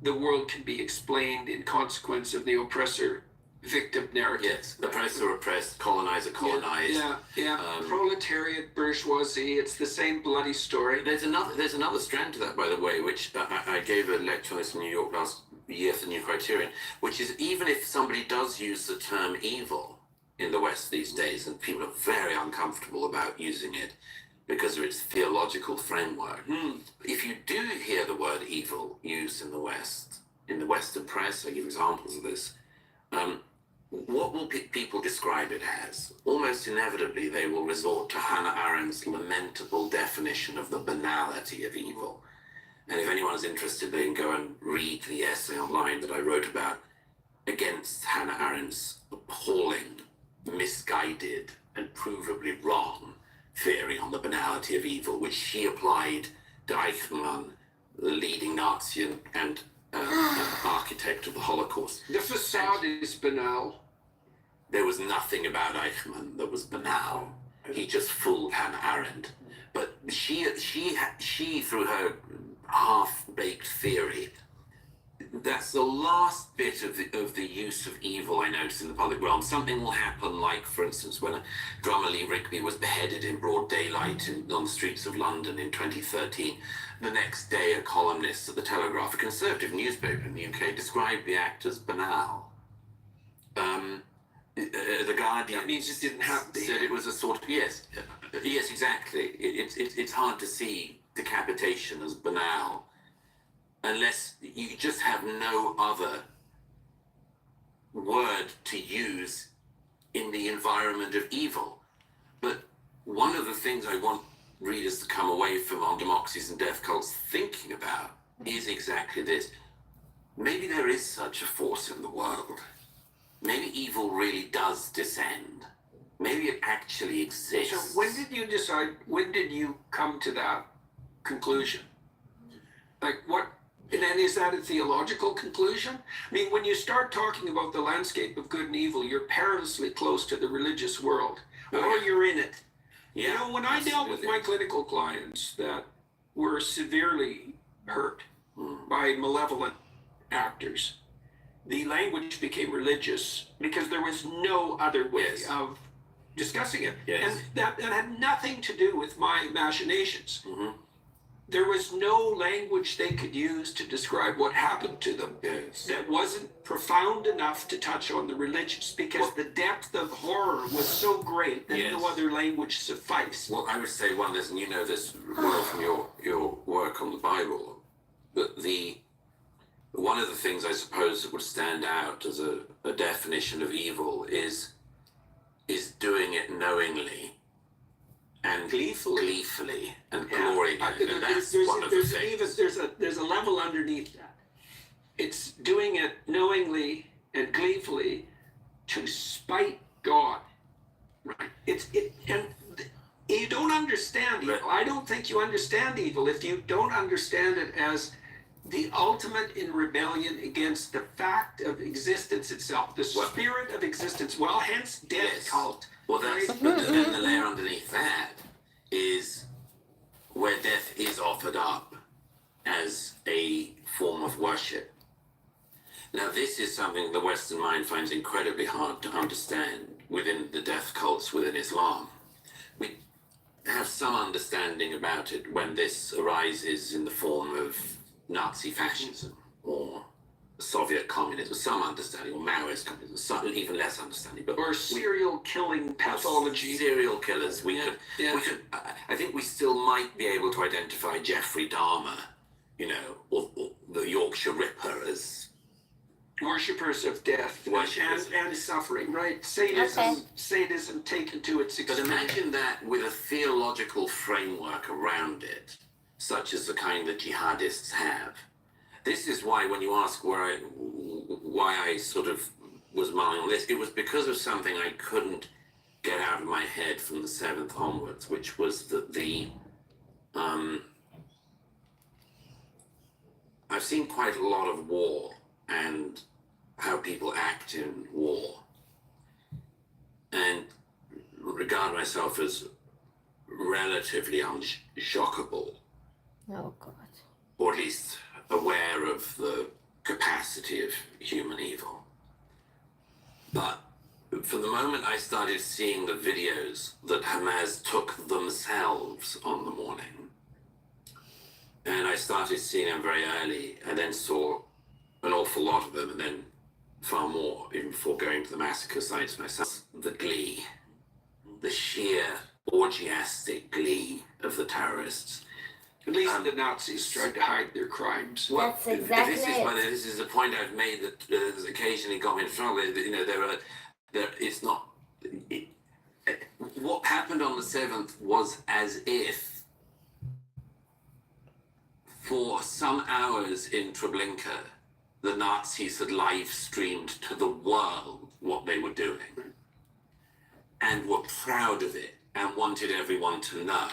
the world can be explained in consequence of the oppressor victim narrative. Yes, oppressor oppressed, colonizer colonized. Yeah. Proletariat, bourgeoisie, it's the same bloody story. There's another strand to that, by the way, which I gave a lecture on this in New York Yes, the new criterion, which is even if somebody does use the term evil in the West these days, and people are very uncomfortable about using it because of its theological framework. If you do hear the word evil used in the West, in the Western press, I give examples of this, what will people describe it as? Almost inevitably, they will resort to Hannah Arendt's lamentable definition of the banality of evil. And if anyone's interested, they can go and read the essay online that I wrote about against Hannah Arendt's appalling, misguided, and provably wrong theory on the banality of evil, which she applied to Eichmann, the leading Nazi and architect of the Holocaust. The facade is banal. There was nothing about Eichmann that was banal. He just fooled Hannah Arendt. But she through her half-baked theory, that's the last bit of the use of evil I noticed in the public realm. Something will happen, like, for instance, when drummer Lee Rigby was beheaded in broad daylight on the streets of London in 2013. The next day, a columnist at the Telegraph, a conservative newspaper in the UK, described the act as banal. The Guardian That means it didn't happen. said it was a sort of, yes, exactly. It's hard to see decapitation as banal unless you just have no other word to use in the environment of evil. But one of the things I want readers to come away from On Democracies and Death Cults thinking about is exactly this. Maybe there is such a force in the world. Maybe evil really does descend. Maybe it actually exists. So when did you decide, when did you come to that conclusion? Like what, and then is that a theological conclusion? I mean, when you start talking about the landscape of good and evil, you're perilously close to the religious world, or you're in it. Yeah, You know, when I dealt with absolutely. my clinical clients that were severely hurt by malevolent actors, the language became religious because there was no other way Yes. of discussing it. Yes. And that had nothing to do with my machinations. Mhm. There was no language they could use to describe what happened to them Yes. that wasn't profound enough to touch on the religious, because the depth of horror was so great that Yes. no other language sufficed. Well, I would say one, this, and you know this well from your work on the Bible, that one of the things I suppose that would stand out as a definition of evil is doing it knowingly and gleefully and glorying in it. And that's one of the things. There's a level underneath that. It's doing it knowingly and gleefully to spite God. Right. You don't understand evil. I don't think you understand evil if you don't understand it as the ultimate in rebellion against the fact of existence itself, the spirit of existence. Well, hence death Yes. cult. Well, that's, but then the layer underneath that is where death is offered up as a form of worship. Now, this is something the Western mind finds incredibly hard to understand within the death cults within Islam. We have some understanding about it when this arises in the form of Nazi fascism or Soviet communism, some understanding, or Maoist communism, some even less understanding. But Or serial killing pathology. serial killers. We could. I think we still might be able to identify Jeffrey Dahmer, or the Yorkshire Ripper as Worshippers of death Worshippers. and suffering, right? Sadism taken to its But extreme. imagine that with a theological framework around it, such as the kind that jihadists have. This is why, when you ask why I sort of was mulling on this, it was because of something I couldn't get out of my head from the 7th onwards, which was that I've seen quite a lot of war and how people act in war, and regard myself as relatively unshockable, Oh God. or at least aware of the capacity of human evil. But from the moment I started seeing the videos that Hamas took themselves on the morning, and I started seeing them very early, and then saw an awful lot of them, and then far more, even before going to the massacre sites myself. The glee, the sheer orgiastic glee of the terrorists. At least the Nazis tried to hide their crimes. Well, That's exactly this is it. this is a point I've made that has occasionally got me in trouble. You know, it's not. What happened on the 7th was as if, for some hours in Treblinka, the Nazis had live streamed to the world what they were doing, and were proud of it and wanted everyone to know.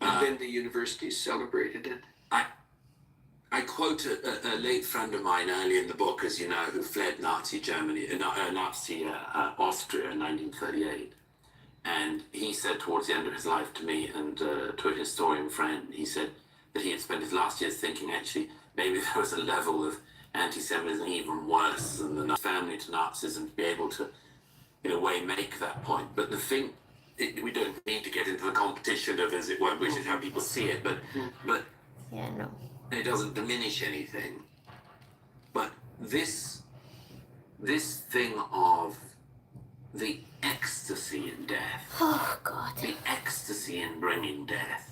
And then the universities celebrated it. I quote a late friend of mine early in the book, as you know, who fled Nazi Germany, Nazi Austria in 1938. And he said towards the end of his life to me and to a historian friend, he said that he had spent his last years thinking, actually, maybe there was a level of anti-Semitism even worse than the family to Nazism, to be able to, in a way, make that point. But the thing, we don't need to get into the competition of, as it were, which is how people see it, but Yeah, no. it doesn't diminish anything. But this thing of the ecstasy in death, Oh God. the ecstasy in bringing death.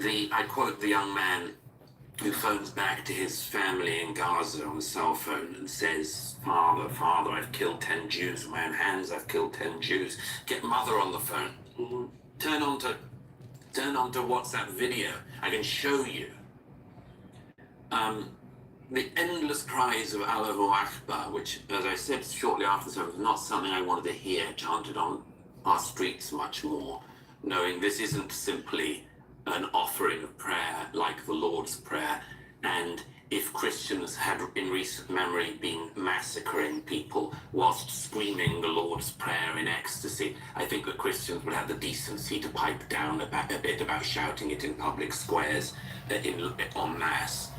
I quote the young man who phones back to his family in Gaza on the cell phone and says, Father, I've killed 10 Jews with my own hands, I've killed 10 Jews. Get mother on the phone. Turn on to WhatsApp video. I can show you. The endless cries of Allahu Akbar, which, as I said shortly after, so was not something I wanted to hear chanted on our streets much more, knowing this isn't simply an offering of prayer like the Lord's Prayer. And if Christians had in recent memory been massacring people whilst screaming the Lord's Prayer in ecstasy, I think that Christians would have the decency to pipe down a bit about shouting it in public squares en masse.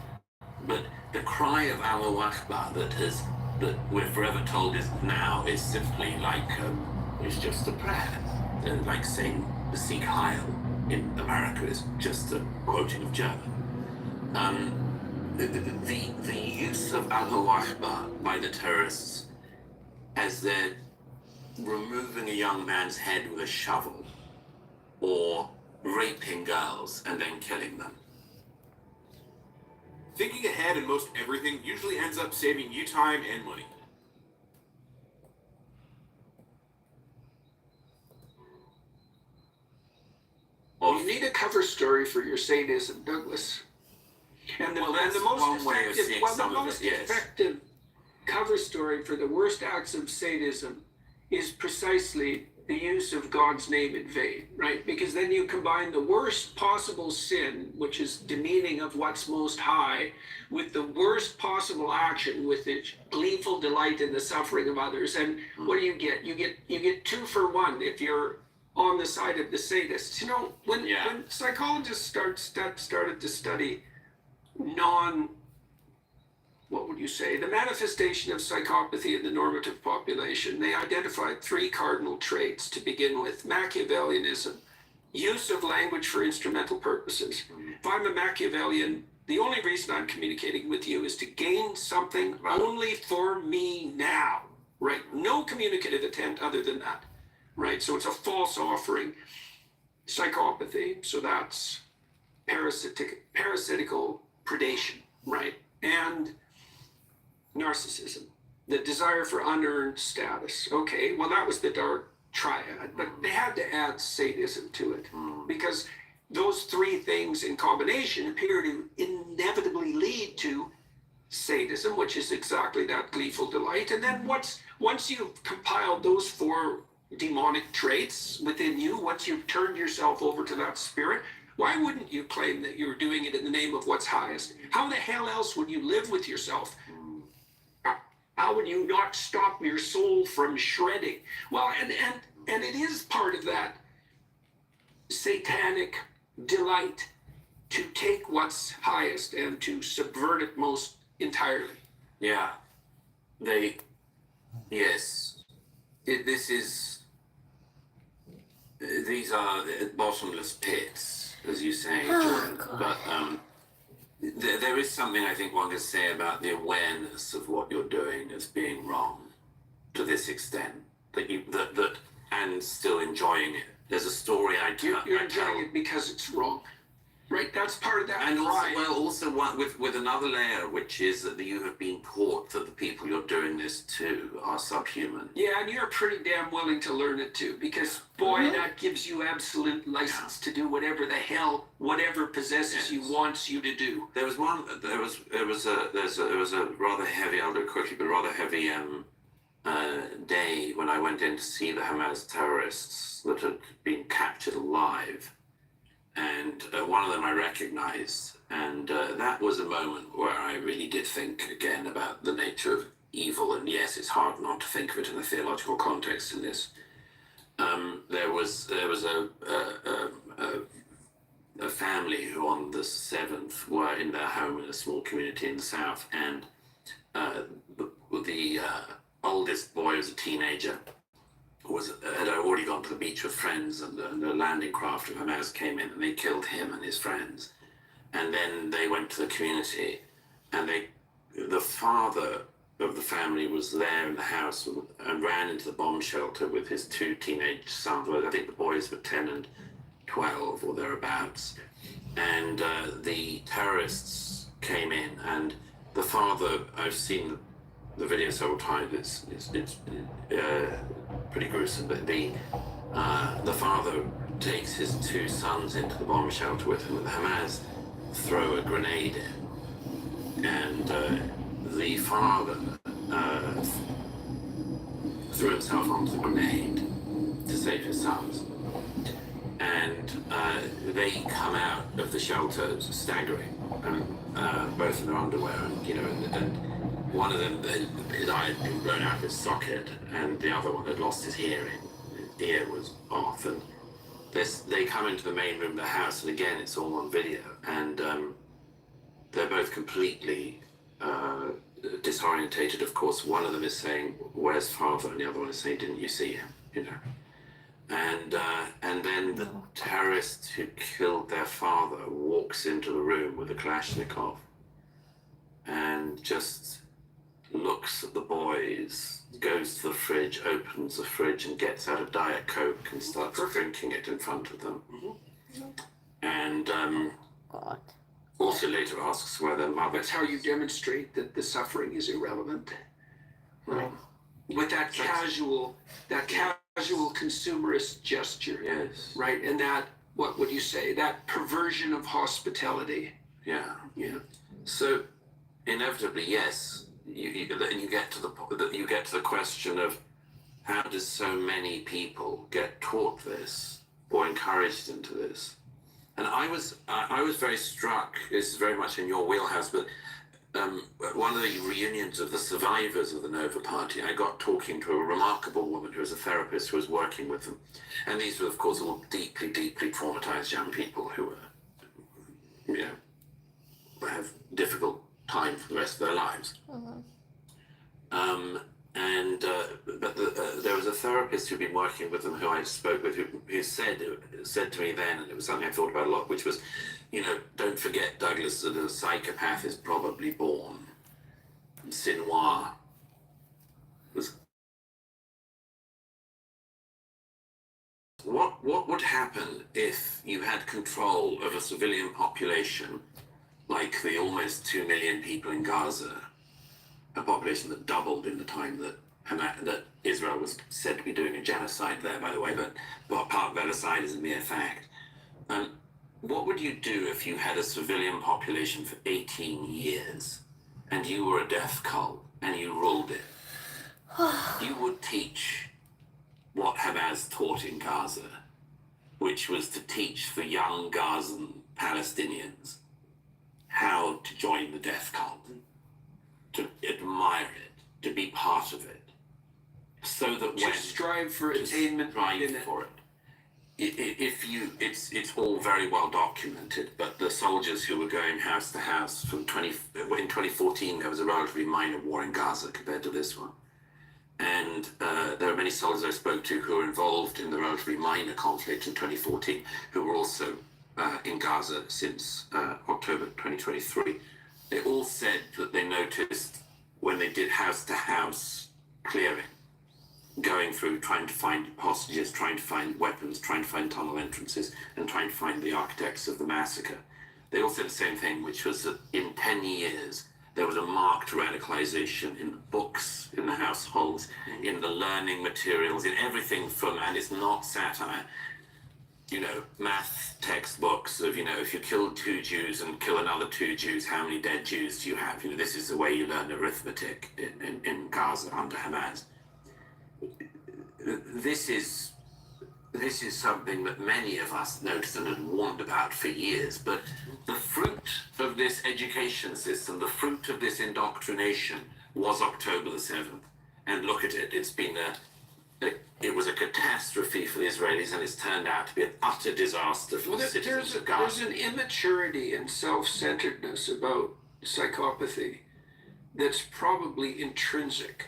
But the cry of Allahu Akbar that we're forever told is simply like, it's just a prayer. And like saying the Sikh Heil in America is just a quoting of German. The use of Allahu Akbar by the terrorists as they're removing a young man's head with a shovel, or raping girls and then killing them. Thinking ahead in most everything usually ends up saving you time and money. You need a cover story for your sadism, Douglas. And the That's most one way of effective, seeing well, the some of most it, yes. effective cover story for the worst acts of sadism is precisely the use of God's name in vain, right? Because then you combine the worst possible sin, which is demeaning of what's most high, with the worst possible action, with its gleeful delight in the suffering of others. And what do you get? You get 2 for 1 if you're on the side of the sadists. You know, when psychologists started to study the manifestation of psychopathy in the normative population, they identified 3 cardinal traits to begin with: Machiavellianism, use of language for instrumental purposes. If I'm a Machiavellian, the only reason I'm communicating with you is to gain something only for me now, right? No communicative intent other than that, right? So it's a false offering. Psychopathy, so that's parasitical predation, right? And narcissism, the desire for unearned status. Okay, well, that was the dark triad, but they had to add sadism to it because those 3 things in combination appear to inevitably lead to sadism, which is exactly that gleeful delight. And then once you've compiled those 4 demonic traits within you, once you've turned yourself over to that spirit, why wouldn't you claim that you're doing it in the name of what's highest? How the hell else would you live with yourself? How would you not stop your soul from shredding? Well, and it is part of that satanic delight to take what's highest and to subvert it most entirely. Yeah. These are bottomless pits, as you say, Oh, Jordan. God. But There is something I think one can say about the awareness of what you're doing as being wrong to this extent that and still enjoying it. There's a story I tell. You're enjoying it because it's wrong, right? That's part of that And also, pride. well, also one, with another layer, which is that you have been taught that the people you're doing this to are subhuman. Yeah, and you're pretty damn willing to learn it too, because boy, that gives you absolute license to do whatever the hell, whatever possesses you wants you to do. There was a rather heavy. I'll do it quickly, but rather heavy day when I went in to see the Hamas terrorists that had been captured alive, and one of them I recognized, and that was a moment where I really did think again about the nature of evil. And yes, it's hard not to think of it in a theological context in this. There was a family who on the 7th were in their home in a small community in the south, and the oldest boy was a teenager, had already gone to the beach with friends, and the landing craft of Hamas came in and they killed him and his friends. And then they went to the community, and the father of the family was there in the house and ran into the bomb shelter with his 2 teenage sons. I think the boys were 10 and 12 or thereabouts. And the terrorists came in, and the father, I've seen the video several times, it's pretty gruesome, but the father takes his 2 sons into the bomb shelter with him, and the Hamas throw a grenade in, and the father threw himself onto the grenade to save his sons, and they come out of the shelter staggering, and both in their underwear, and one of them, his eye had been blown out of his socket, and the other one had lost his hearing. His ear was off, and they come into the main room of the house, and again, it's all on video, and they're both completely disorientated. Of course, one of them is saying, "Where's father?" and the other one is saying, "Didn't you see him?" And then the terrorist who killed their father walks into the room with a Kalashnikov and just looks at the boys, goes to the fridge, opens the fridge and gets out a Diet Coke and starts drinking it in front of them. And God. also later asks where their mother That's how you demonstrate that the suffering is irrelevant. Right. With that casual consumerist gesture. Yes. Right. And that, what would you say? That perversion of hospitality. Yeah. Yeah. So inevitably, yes, you get to the question of how does so many people get taught this or encouraged into this? And I was very struck. This is very much in your wheelhouse, but one of the reunions of the survivors of the Nova Party, I got talking to a remarkable woman who was a therapist who was working with them, and these were, of course, all deeply, deeply traumatized young people who were, have difficult time for the rest of their lives. But there was a therapist who'd been working with them who I spoke with who said to me then, and it was something I thought about a lot, which was, don't forget, Douglas, that a psychopath is probably born. Sinwar was. What would happen if you had control of a civilian population like the almost 2 million people in Gaza, a population that doubled in the time that Israel was said to be doing a genocide there, by the way, but part of that aside is a mere fact. What would you do if you had a civilian population for 18 years and you were a death cult and you ruled it? You would teach what Hamas taught in Gaza, which was to teach the young Gazan Palestinians how to join the death cult, to admire it, to be part of it, so that To strive for attainment in it. for it. It's all very well documented, but the soldiers who were going house to house in 2014, there was a relatively minor war in Gaza compared to this one. And there are many soldiers I spoke to who were involved in the relatively minor conflict in 2014 who were also in Gaza since October 2023. They all said that they noticed when they did house-to-house clearing, going through, trying to find hostages, trying to find weapons, trying to find tunnel entrances, and trying to find the architects of the massacre. They all said the same thing, which was that in 10 years, there was a marked radicalization in the books, in the households, in the learning materials, in everything from, and it's not satire, math textbooks of, if you kill 2 Jews and kill another 2 Jews, how many dead Jews do you have? This is the way you learn arithmetic in Gaza under Hamas. This is something that many of us noticed and had warned about for years, but the fruit of this education system, the fruit of this indoctrination was October the 7th. And look at it, it was a catastrophe for the Israelis, and it's turned out to be an utter disaster for the citizens of Gaza. There's an immaturity and self-centeredness about psychopathy that's probably intrinsic.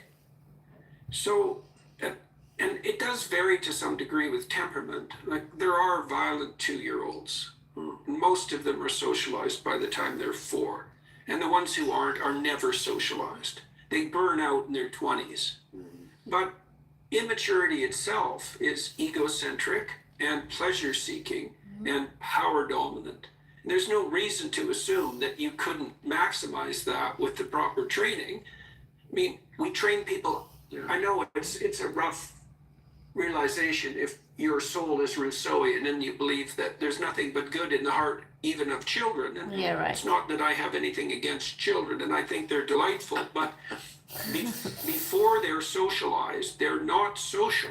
So, and it does vary to some degree with temperament. Like, there are violent 2-year-olds. Most of them are socialized by the time they're 4. And the ones who aren't are never socialized. They burn out in their 20s. But immaturity itself is egocentric and pleasure-seeking and power-dominant. And there's no reason to assume that you couldn't maximize that with the proper training. I mean, we train people. I know it's a rough realization if your soul is Rousseauian and you believe that there's nothing but good in the heart even of children. And Yeah, right. it's not that I have anything against children, and I think they're delightful, but before they're socialized, they're not social.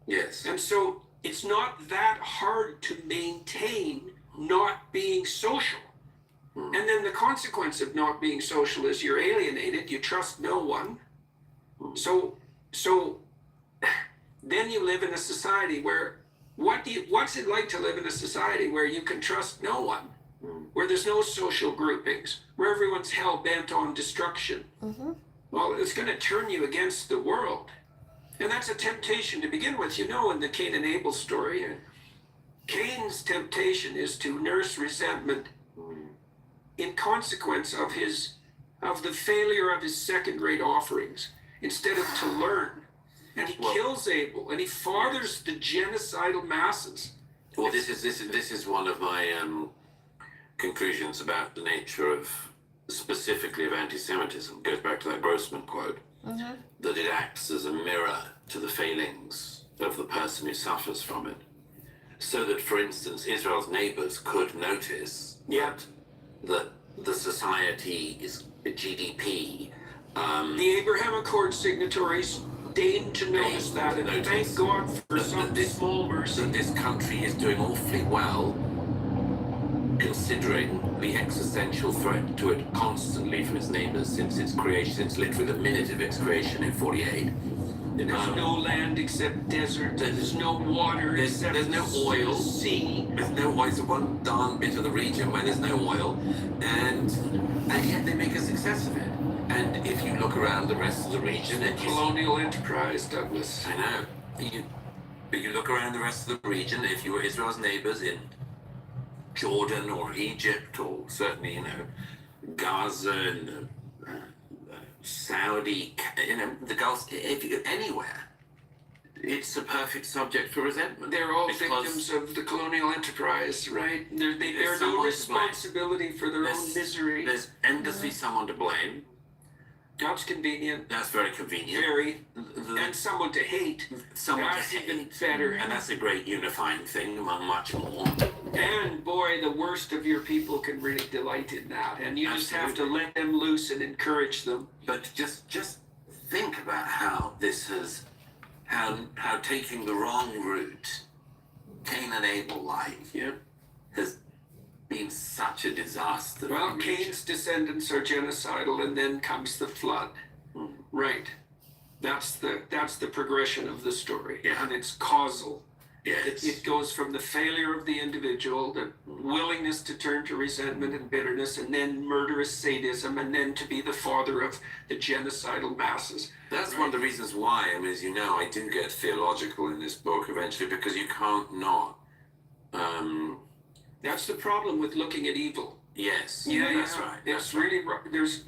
Yes. And so it's not that hard to maintain not being social. And then the consequence of not being social is you're alienated, you trust no one. So then you live in a society where what's it like to live in a society where you can trust no one, where there's no social groupings, where everyone's hell bent on destruction? Well, it's going to turn you against the world. And that's a temptation to begin with. In the Cain and Abel story, Cain's temptation is to nurse resentment in consequence of the failure of his second-rate offerings, instead of to learn. And he kills Abel, and he fathers the genocidal masses. Well, this is one of my conclusions about the nature of, specifically of anti-Semitism. It goes back to that Grossman quote, that it acts as a mirror to the failings of the person who suffers from it. So that, for instance, Israel's neighbors could notice that the society is GDP. The Abraham Accord signatories deigned to notice that, and thank God for some small mercy. That this country is doing awfully well, considering the existential threat to it constantly from its neighbors since its creation, since literally the minute of its creation in 48. There's no land except desert. There's no water. There's no oil. Sea. There's no oil. It's one darn bit of the region where there's no oil, and yet they make a success of it. And if you look around the rest of the region, and Colonial enterprise, Douglas. I know. But you look around the rest of the region, if you were Israel's neighbors in Jordan or Egypt, or certainly, Gaza and Saudi, the Gulf, anywhere, it's a perfect subject for resentment. They're all victims of the colonial enterprise, right? They bear no responsibility for their own misery. There's endlessly someone to blame. That's convenient. That's very convenient. Very. And someone to hate. That's even better. And that's a great unifying thing among much more. And boy, the worst of your people can really delight in that. And you just have to let them loose and encourage them. But just think about how this has, how taking the wrong route, Cain and Abel like, has been such a disaster. Well, Cain's descendants are genocidal, and then comes the flood. Right. That's the progression of the story. Yeah. And it's causal. Yes. It goes from the failure of the individual, the willingness to turn to resentment and bitterness, and then murderous sadism, and then to be the father of the genocidal masses. That's one of the reasons why, as you know, I do get theological in this book eventually, because you can't not That's the problem with looking at evil. Yes, Yeah, that's yeah. right. It's really there's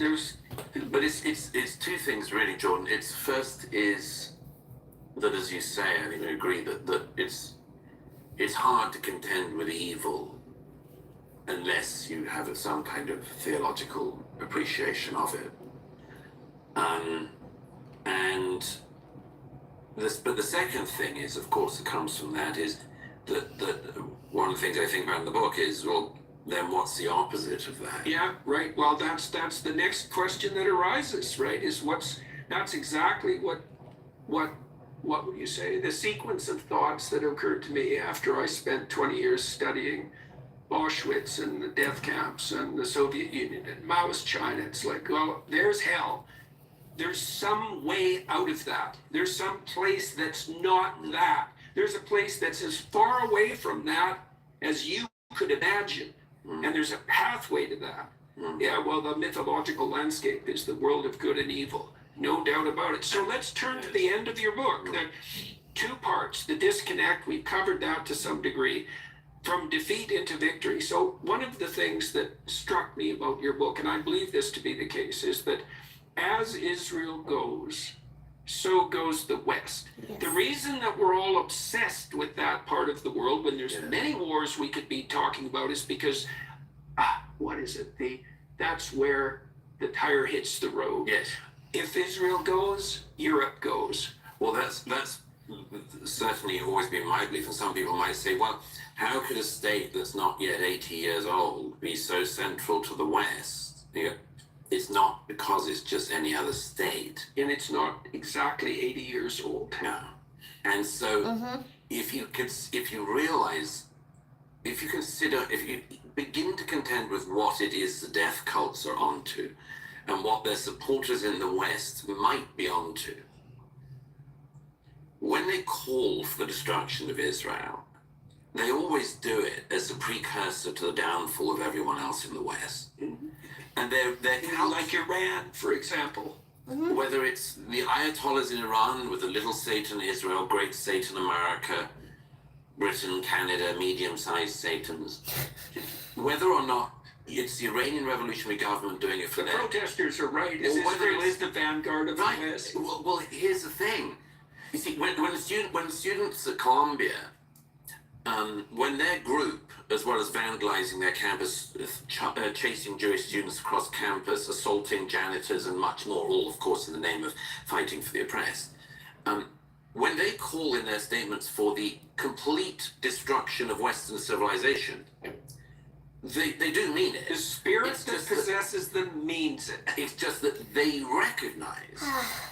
But it's two things really, Jordan. It's first is that, as you say, I think I agree that it's hard to contend with evil unless you have some kind of theological appreciation of it. But the second thing is, of course, that comes from that is that one of the things I think about in the book is, well, then what's the opposite of that? Yeah, right. Well, that's the next question that arises, right? Is that's exactly what would you say? The sequence of thoughts that occurred to me after I spent 20 years studying Auschwitz and the death camps and the Soviet Union and Maoist China. It's like, well, there's hell. There's some way out of that. There's some place that's not that. There's a place that's as far away from that as you could imagine. And there's a pathway to that. Yeah, well, the mythological landscape is the world of good and evil. No doubt about it. So let's turn to the end of your book. The two parts, the disconnect, we've covered that to some degree, from defeat into victory. So one of the things that struck me about your book, and I believe this to be the case, is that as Israel goes, so goes the West. Yes. The reason that we're all obsessed with that part of the world, when there's many wars we could be talking about, is because, what is it? That's where the tire hits the road. Yes. If Israel goes, Europe goes. Well, that's certainly always been my belief, and some people might say, well, how could a state that's not yet 80 years old be so central to the West? You know, it's not because it's just any other state. And it's not exactly 80 years old. No. And so if you realize, if you begin to contend with what it is the death cults are onto and what their supporters in the West might be onto, when they call for the destruction of Israel, they always do it as a precursor to the downfall of everyone else in the West. And they're Like Iran, for example. whether it's the Ayatollahs in Iran with the little Satan Israel, great Satan America, Britain, Canada, medium-sized Satans, whether or not it's the Iranian Revolutionary Government doing it for them. Protesters are right. Is Well, whether Israel it's- is the vanguard of the West. Well, here's the thing. You see, when the students at Columbia, when their group, as well as vandalizing their campus, chasing Jewish students across campus, assaulting janitors, and much more, all of course in the name of fighting for the oppressed, when they call in their statements for the complete destruction of Western civilization, they do mean it. The spirit It's that just that- possesses them means it. It's just that they recognize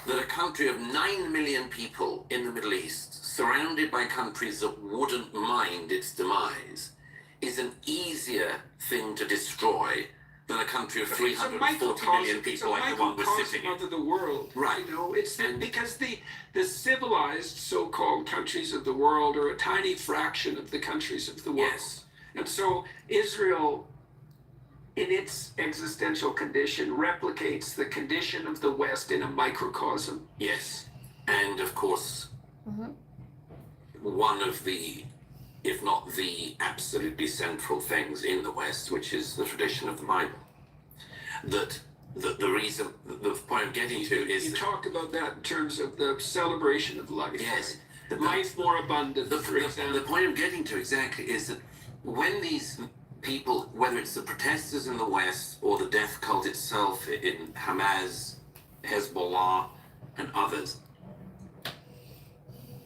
that a country of 9 million people in the Middle East, surrounded by countries that wouldn't mind its demise, is an easier thing to destroy than a country of 340 million people like the one we're sitting in. of the world, Right. You know, it's And- because the civilized so-called countries of the world are a tiny fraction of the countries of the world. Yes. And so Israel, in its existential condition, replicates the condition of the West in a microcosm. Yes. And of course, one of the, if not the absolutely central things in the West, which is the tradition of the Bible. That the reason, the point I'm getting to is You that, talked about that in terms of the celebration of life. yes, right? Life more abundant, for the example. point I'm getting to exactly is that when these people, whether it's the protesters in the West or the death cult itself in Hamas, Hezbollah, and others,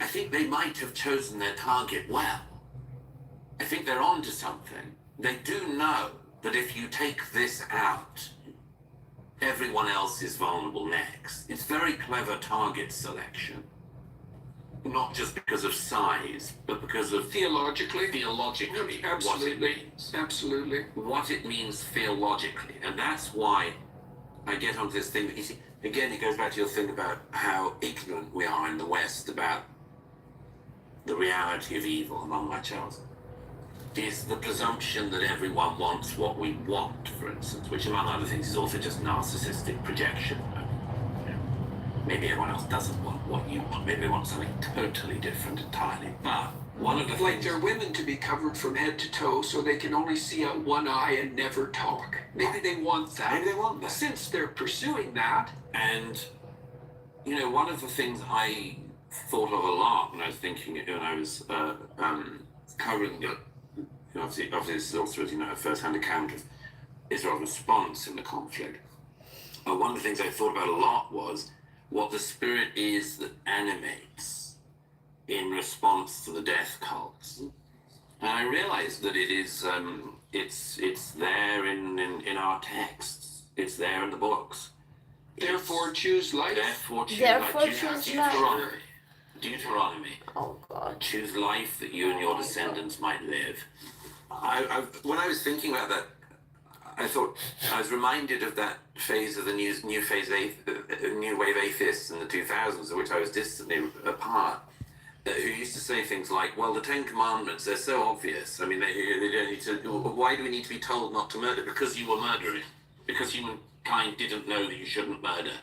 I think they might have chosen their target well. I think they're onto something. They do know that if you take this out, everyone else is vulnerable next. It's very clever target selection. Not just because of size, but because of Theologically, theologically what it absolutely, means. absolutely. What it means theologically. And that's why I get onto this thing that you see, again, it goes back to your thing about how ignorant we are in the West about the reality of evil, among much else. Is the presumption that everyone wants what we want, for instance, which among other things is also just narcissistic projection. You know, maybe everyone else doesn't want what you want. Maybe they want something totally different entirely. But one of the I'd like things, their women to be covered from head to toe so they can only see out one eye and never talk. Maybe they want that. maybe they want that. Since they're pursuing that, And you know, one of the things I thought of a lot when I was thinking, when I was covering the, you know, obviously this is also, as you know, a first-hand account of Israel's response in the conflict. One of the things I thought about a lot was what the spirit is that animates in response to the death cults. And I realized that it is, it's there in our texts. It's there in the books. therefore choose life. Therefore choose Therefore life. choose life. Deuteronomy. Oh God. Choose life that you and your descendants might live. When I was thinking about that, I thought I was reminded of that phase of the new wave atheists in the 2000s, of which I was distantly a who used to say things like, "Well, the Ten Commandments, they're so obvious. I mean, they don't need to. Why do we need to be told not to murder? Because you were murdering. Because humankind didn't know that you shouldn't murder."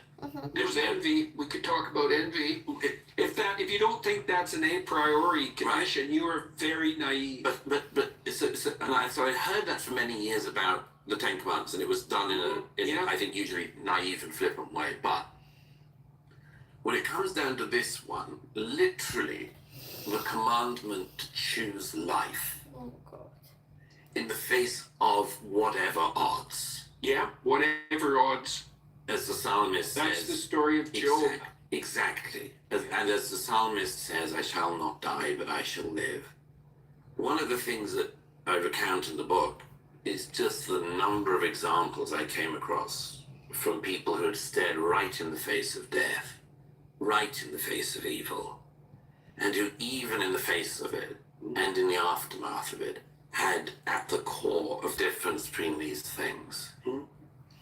There's envy. We could talk about envy. If you don't think that's an a priori condition, you are very naive. So I heard that for many years about the Ten Commandments, and it was done in I think usually naive and flippant way. But when it comes down to this one, literally, the commandment to choose life Oh God. in the face of whatever odds, Yeah, whatever odds. as the psalmist That's says. the story of Job. Exactly. And as the psalmist says, "I shall not die, but I shall live." One of the things that I recount in the book is just the number of examples I came across from people who had stared right in the face of death, right in the face of evil, and who, even in the face of it and in the aftermath of it, had at the core of difference between these things.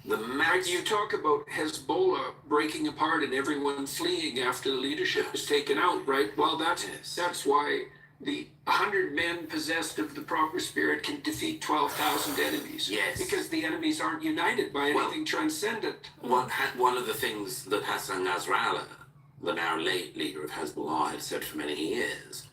The Right, you talk about Hezbollah breaking apart and everyone fleeing after the leadership is taken out, right? Well, that's why the 100 men possessed of the proper spirit can defeat 12,000 enemies. Yes. Because the enemies aren't united by anything transcendent. One of the things that Hassan Nasrallah, the now late leader of Hezbollah, had said for many years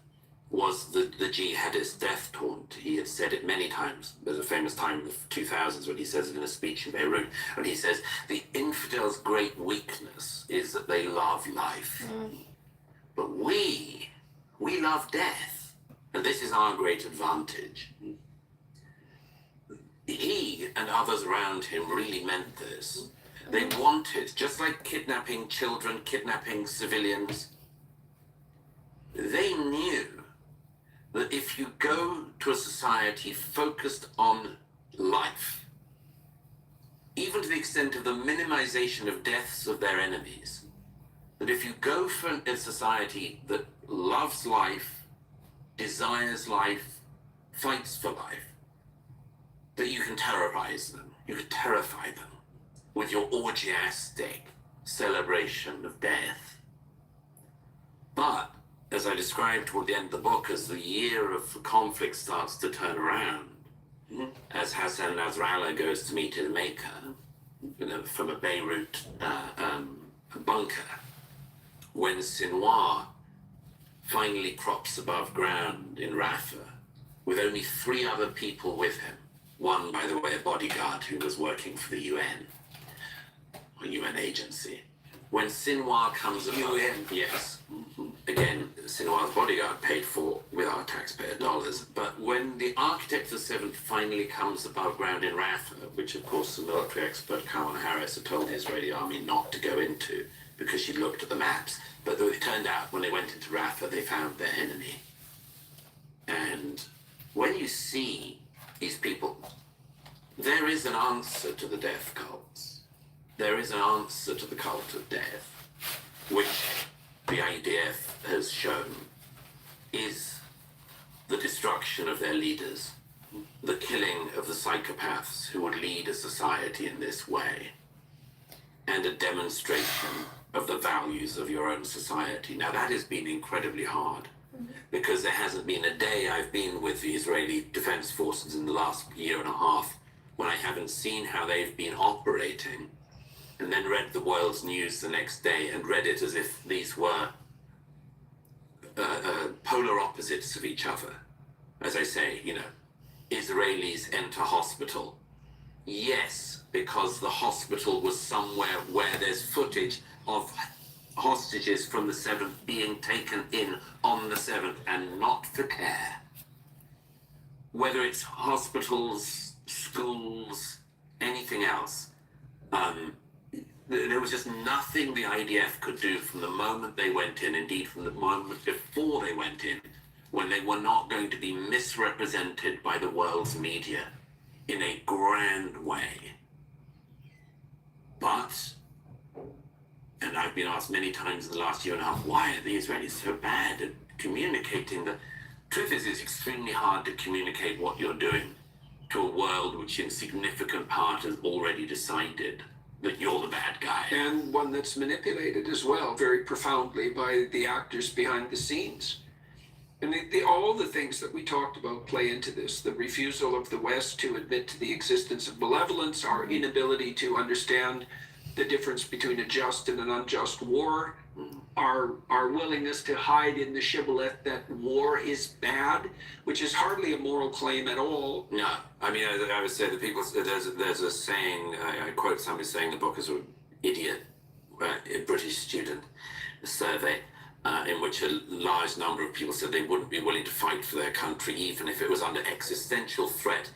was the jihadist death taunt. He had said it many times. There's a famous time in the 2000s when he says it in a speech in Beirut, and he says, "The infidels' great weakness is that they love life. But we love death. And this is our great advantage." He and others around him really meant this. They wanted, just like kidnapping children, kidnapping civilians, they knew that if you go to a society focused on life, even to the extent of the minimization of deaths of their enemies, that if you go for a society that loves life, desires life, fights for life, that you can terrorize them, you can terrify them with your orgiastic celebration of death. But as I described toward the end of the book, as the year of conflict starts to turn around, as Hassan Nasrallah goes to meet his maker, from a Beirut bunker, when Sinwar finally crops above ground in Rafah, with only 3 other people with him, one, by the way, a bodyguard who was working for the UN, a UN agency. When Sinwar comes above, UN. yes, again, Sinwar's bodyguard paid for with our taxpayer dollars. But when the Architect of the Seventh finally comes above ground in Rafah, which of course the military expert Kamala Harris had told the Israeli army not to go into because she looked at the maps, but it turned out when they went into Rafah, they found their enemy. And when you see these people, there is an answer to the death cults. There is an answer to the cult of death, which the IDF has shown is the destruction of their leaders, the killing of the psychopaths who would lead a society in this way, and a demonstration of the values of your own society. Now that has been incredibly hard, because there hasn't been a day I've been with the Israeli Defense Forces in the last year and a half when I haven't seen how they've been operating, and then read the world's news the next day and read it as if these were polar opposites of each other. As I say, Israelis enter hospital. Yes, because the hospital was somewhere where there's footage of hostages from the 7th being taken in on the 7th and not for care. Whether it's hospitals, schools, anything else, there was just nothing the IDF could do from the moment they went in, indeed from the moment before they went in, when they were not going to be misrepresented by the world's media in a grand way. But, and I've been asked many times in the last year and a half, why are the Israelis so bad at communicating? The truth is, it's extremely hard to communicate what you're doing to a world which in significant part has already decided that you're the bad guy. And one that's manipulated as well, very profoundly, by the actors behind the scenes. And all the things that we talked about play into this. The refusal of the West to admit to the existence of malevolence, our inability to understand the difference between a just and an unjust war, our willingness to hide in the shibboleth that war is bad, which is hardly a moral claim at all. No, I mean, I would say that people, there's a saying, I quote somebody saying the book is an idiot, a British student, a survey, in which a large number of people said they wouldn't be willing to fight for their country even if it was under existential threat.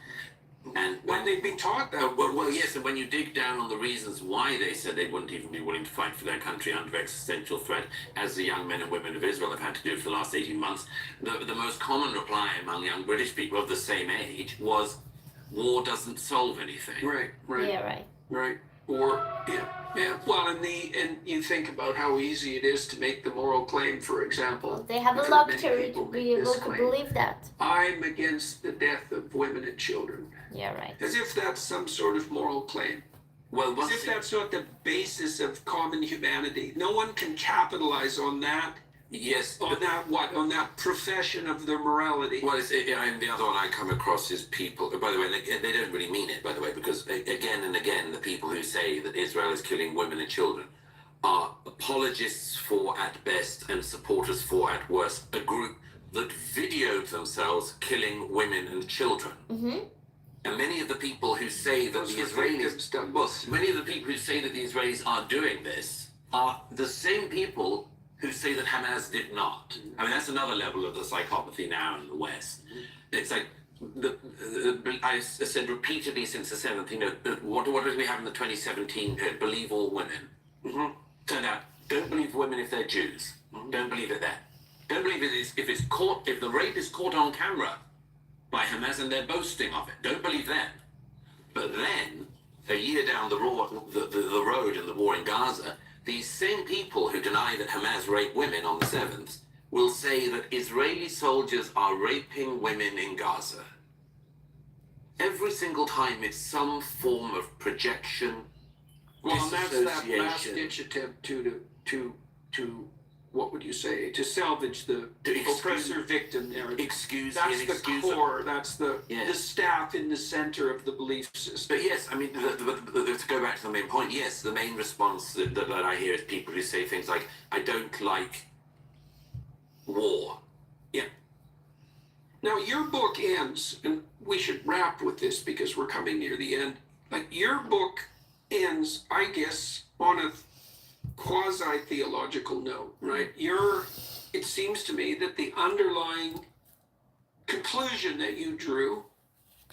And When they've been taught that. well, yes, and when you dig down on the reasons why they said they wouldn't even be willing to fight for their country under existential threat, as the young men and women of Israel have had to do for the last 18 months, the most common reply among young British people of the same age was, war doesn't solve anything. Right. Yeah, right. Or yeah. Well, and you think about how easy it is to make the moral claim, for example. They have a I've heard many luxury people to make be this able to claim. believe that. I'm against the death of women and children. Yeah, right. As if that's some sort of moral claim. Well, As once if that's not the basis of common humanity. No one can capitalize on that. yes, On that profession of their morality. well, and the other one I come across is people, by the way, they don't really mean it, by the way, because again and again, the people who say that Israel is killing women and children are apologists for at best and supporters for at worst, a group that videoed themselves killing women and children. Mm-hmm. And many of the people who say that Those the were Israelis, victims, Douglas. well, many of the people who say that the Israelis are doing this are the same people who say that Hamas did not. I mean, that's another level of the psychopathy now in the West. It's like, I said repeatedly since the 7th, what did we have in the 2017 period? Believe all women. Mhm. Turned out, don't believe women if they're Jews. Don't believe it then. Don't believe it if the rape is caught on camera by Hamas and they're boasting of it. Don't believe them. But then, a year down the road in the war in Gaza, these same people who deny that Hamas raped women on the 7th will say that Israeli soldiers are raping women in Gaza. Every single time it's some form of projection, Well, and that's that disassociation. last-ditch attempt to what would you say, to salvage the To excuse- oppressor-victim narrative. excuse That's the the excuse. core. That's the Yes. staff in the center of the belief system. But yes, I mean, to go back to the main point, yes, the main response that I hear is people who say things like, I don't like war. Now, your book ends, and we should wrap with this because we're coming near the end. Like, your book ends, I guess, on a quasi-theological note, right? It seems to me that the underlying conclusion that you drew,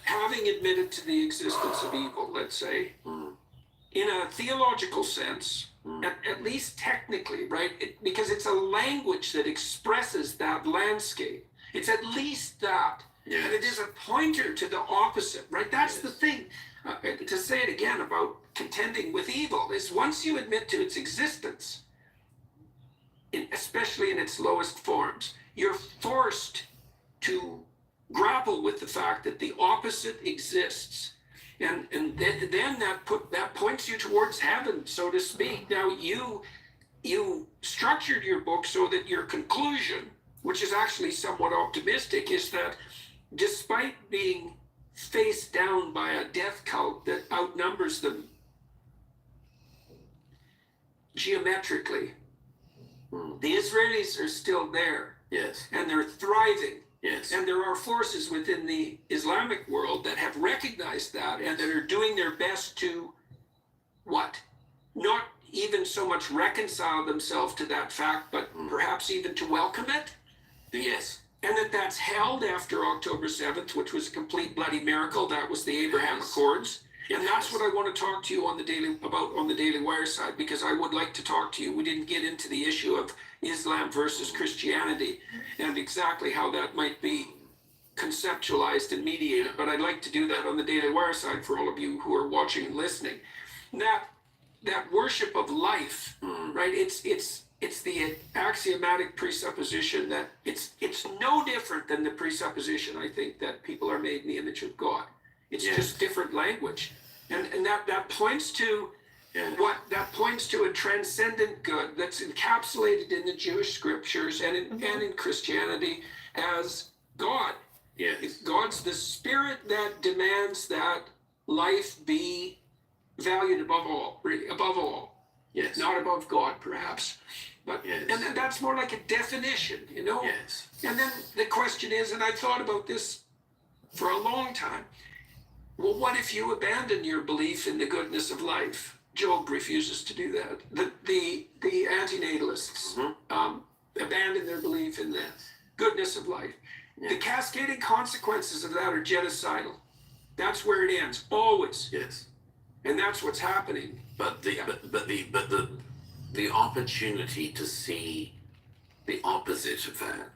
having admitted to the existence of evil, let's say, in a theological sense, at least technically, right? Because it's a language that expresses that landscape. It's at least that. Yes. And it is a pointer to the opposite, right? That's the Yes. thing. To say it again about contending with evil is once you admit to its existence, especially in its lowest forms, you're forced to grapple with the fact that the opposite exists. And then that points you towards heaven, so to speak. Now you structured your book so that your conclusion, which is actually somewhat optimistic, is that despite being faced down by a death cult that outnumbers them geometrically, the Israelis are still there. Yes. and they're thriving. Yes. And there are forces within the Islamic world that have recognized that and that are doing their best to what? Not even so much reconcile themselves to that fact, but perhaps even to welcome it. Yes. And that's held after October 7th, which was a complete bloody miracle. That was the Abraham Yes. Accords. And Yes. that's what I want to talk to you on the Daily Wire side, because I would like to talk to you. We didn't get into the issue of Islam versus Christianity and exactly how that might be conceptualized and mediated, but I'd like to do that on the Daily Wire side for all of you who are watching and listening. That worship of life, right? It's the axiomatic presupposition that it's no different than the presupposition, I think, that people are made in the image of God. It's Yes. just different language, and that points to Yes. that points to a transcendent good that's encapsulated in the Jewish scriptures and in Christianity as God. Yes. God's the spirit that demands that life be valued above all, really, above all. Yes. Not above God, perhaps. But Yes. and then that's more like a definition, you know? Yes. And then the question is, and I thought about this for a long time, well, what if you abandon your belief in the goodness of life? Job refuses to do that. The antinatalists abandon their belief in the goodness of life. Yes. The cascading consequences of that are genocidal. That's where it ends, always. Yes. And that's what's happening. But the opportunity to see the opposite of that,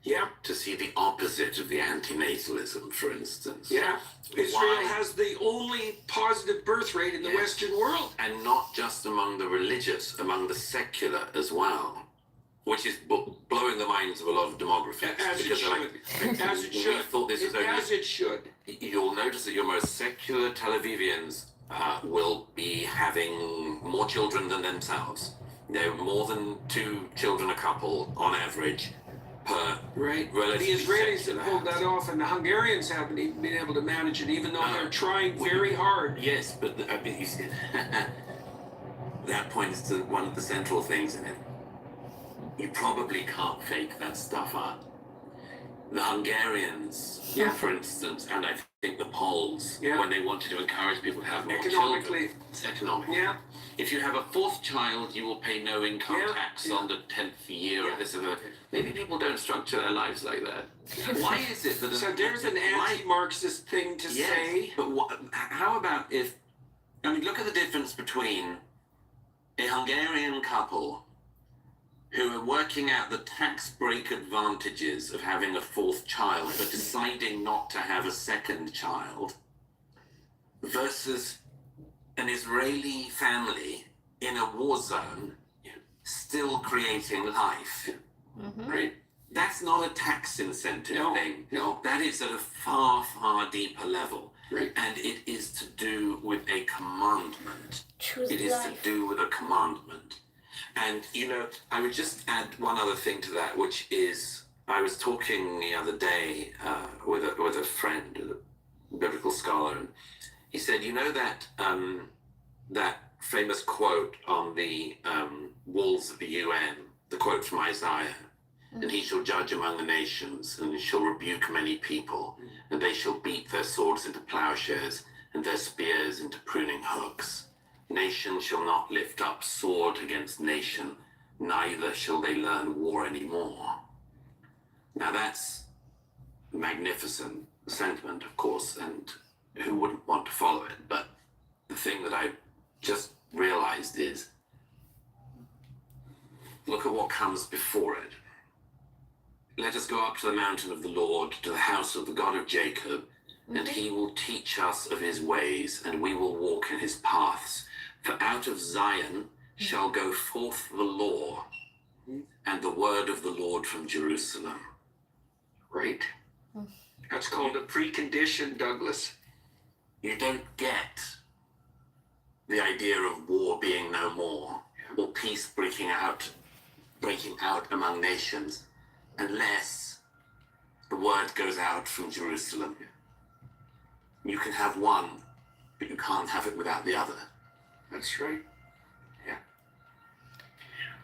Yeah, to see the opposite of the antinatalism, for instance. yeah. Israel Why? has the only positive birth rate in the Yes. Western world. And not just among the religious, among the secular as well, which is blowing the minds of a lot of demographers. As it because they're should. As it we should. thought this was only. As it should. You'll notice that your most secular Tel Avivians will be having more children than themselves. They're more than 2 children a couple on average per Right. The relatively Israelis secular have pulled house. that off, and the Hungarians haven't even been able to manage it, even though No. they're trying very hard. Yes, but you see, that points to one of the central things in it. You probably can't fake that stuff up. The Hungarians, Yeah. for instance, and I think the Poles, Yeah. when they wanted to encourage people to have more Economically. children, it's economic. Yeah. If you have a 4th child, you will pay no income Yeah. tax Yeah. on the 10th year Yeah. of this. Maybe people don't structure their lives like that. Why is it that? So there's an anti-Marxist thing to Yes, say. but how about if? I mean, look at the difference between a Hungarian couple who are working out the tax break advantages of having a 4th child but deciding not to have a 2nd child versus an Israeli family in a war zone still creating life, right? That's not a tax incentive No, thing. no. That is at a far, far deeper level. Right. And it is to do with a commandment. Choose It is life. to do with a commandment. And, I would just add one other thing to that, which is I was talking the other day with a friend, a biblical scholar, and he said, that famous quote on the walls of the UN, the quote from Isaiah, and he shall judge among the nations, and he shall rebuke many people, and they shall beat their swords into plowshares, and their spears into pruning hooks. Nation shall not lift up sword against nation, neither shall they learn war anymore. Now that's a magnificent sentiment, of course, and who wouldn't want to follow it? But the thing that I just realized is, look at what comes before it. Let us go up to the mountain of the Lord, to the house of the God of Jacob, and he will teach us of his ways, and we will walk in his paths. For out of Zion shall go forth the law, and the word of the Lord from Jerusalem. Right. That's called a precondition, Douglas. You don't get the idea of war being no more, or peace breaking out among nations, unless the word goes out from Jerusalem. You can have one, but you can't have it without the other. That's right. Yeah.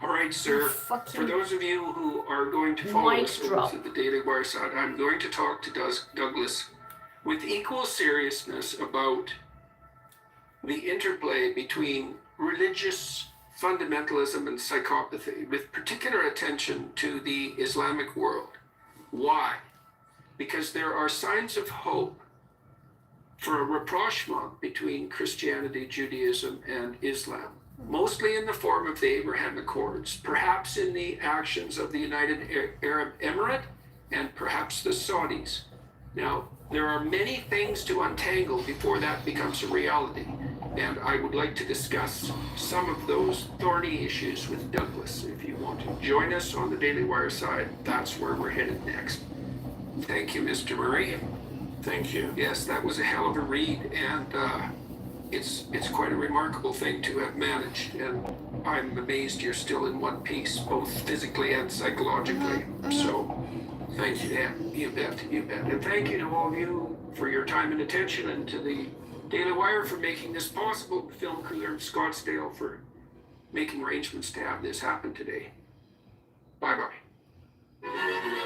All right, sir. For Fucking those of you who are going to follow mic us over drop. to the Daily Wire side, I'm going to talk to Douglas with equal seriousness about the interplay between religious fundamentalism and psychopathy, with particular attention to the Islamic world. Why? Because there are signs of hope for a rapprochement between Christianity, Judaism, and Islam, mostly in the form of the Abraham Accords, perhaps in the actions of the United Arab Emirate, and perhaps the Saudis. Now, there are many things to untangle before that becomes a reality, and I would like to discuss some of those thorny issues with Douglas. If you want to join us on the Daily Wire side, that's where we're headed next. Thank you, Mr. Murray. Thank you. Yes, that was a hell of a read, and it's quite a remarkable thing to have managed, and I'm amazed you're still in one piece, both physically and psychologically. So, Thank you. yeah, you bet. And thank you to all of you for your time and attention, and to the Daily Wire for making this possible, the film crew there in Scottsdale for making arrangements to have this happen today. Bye-bye.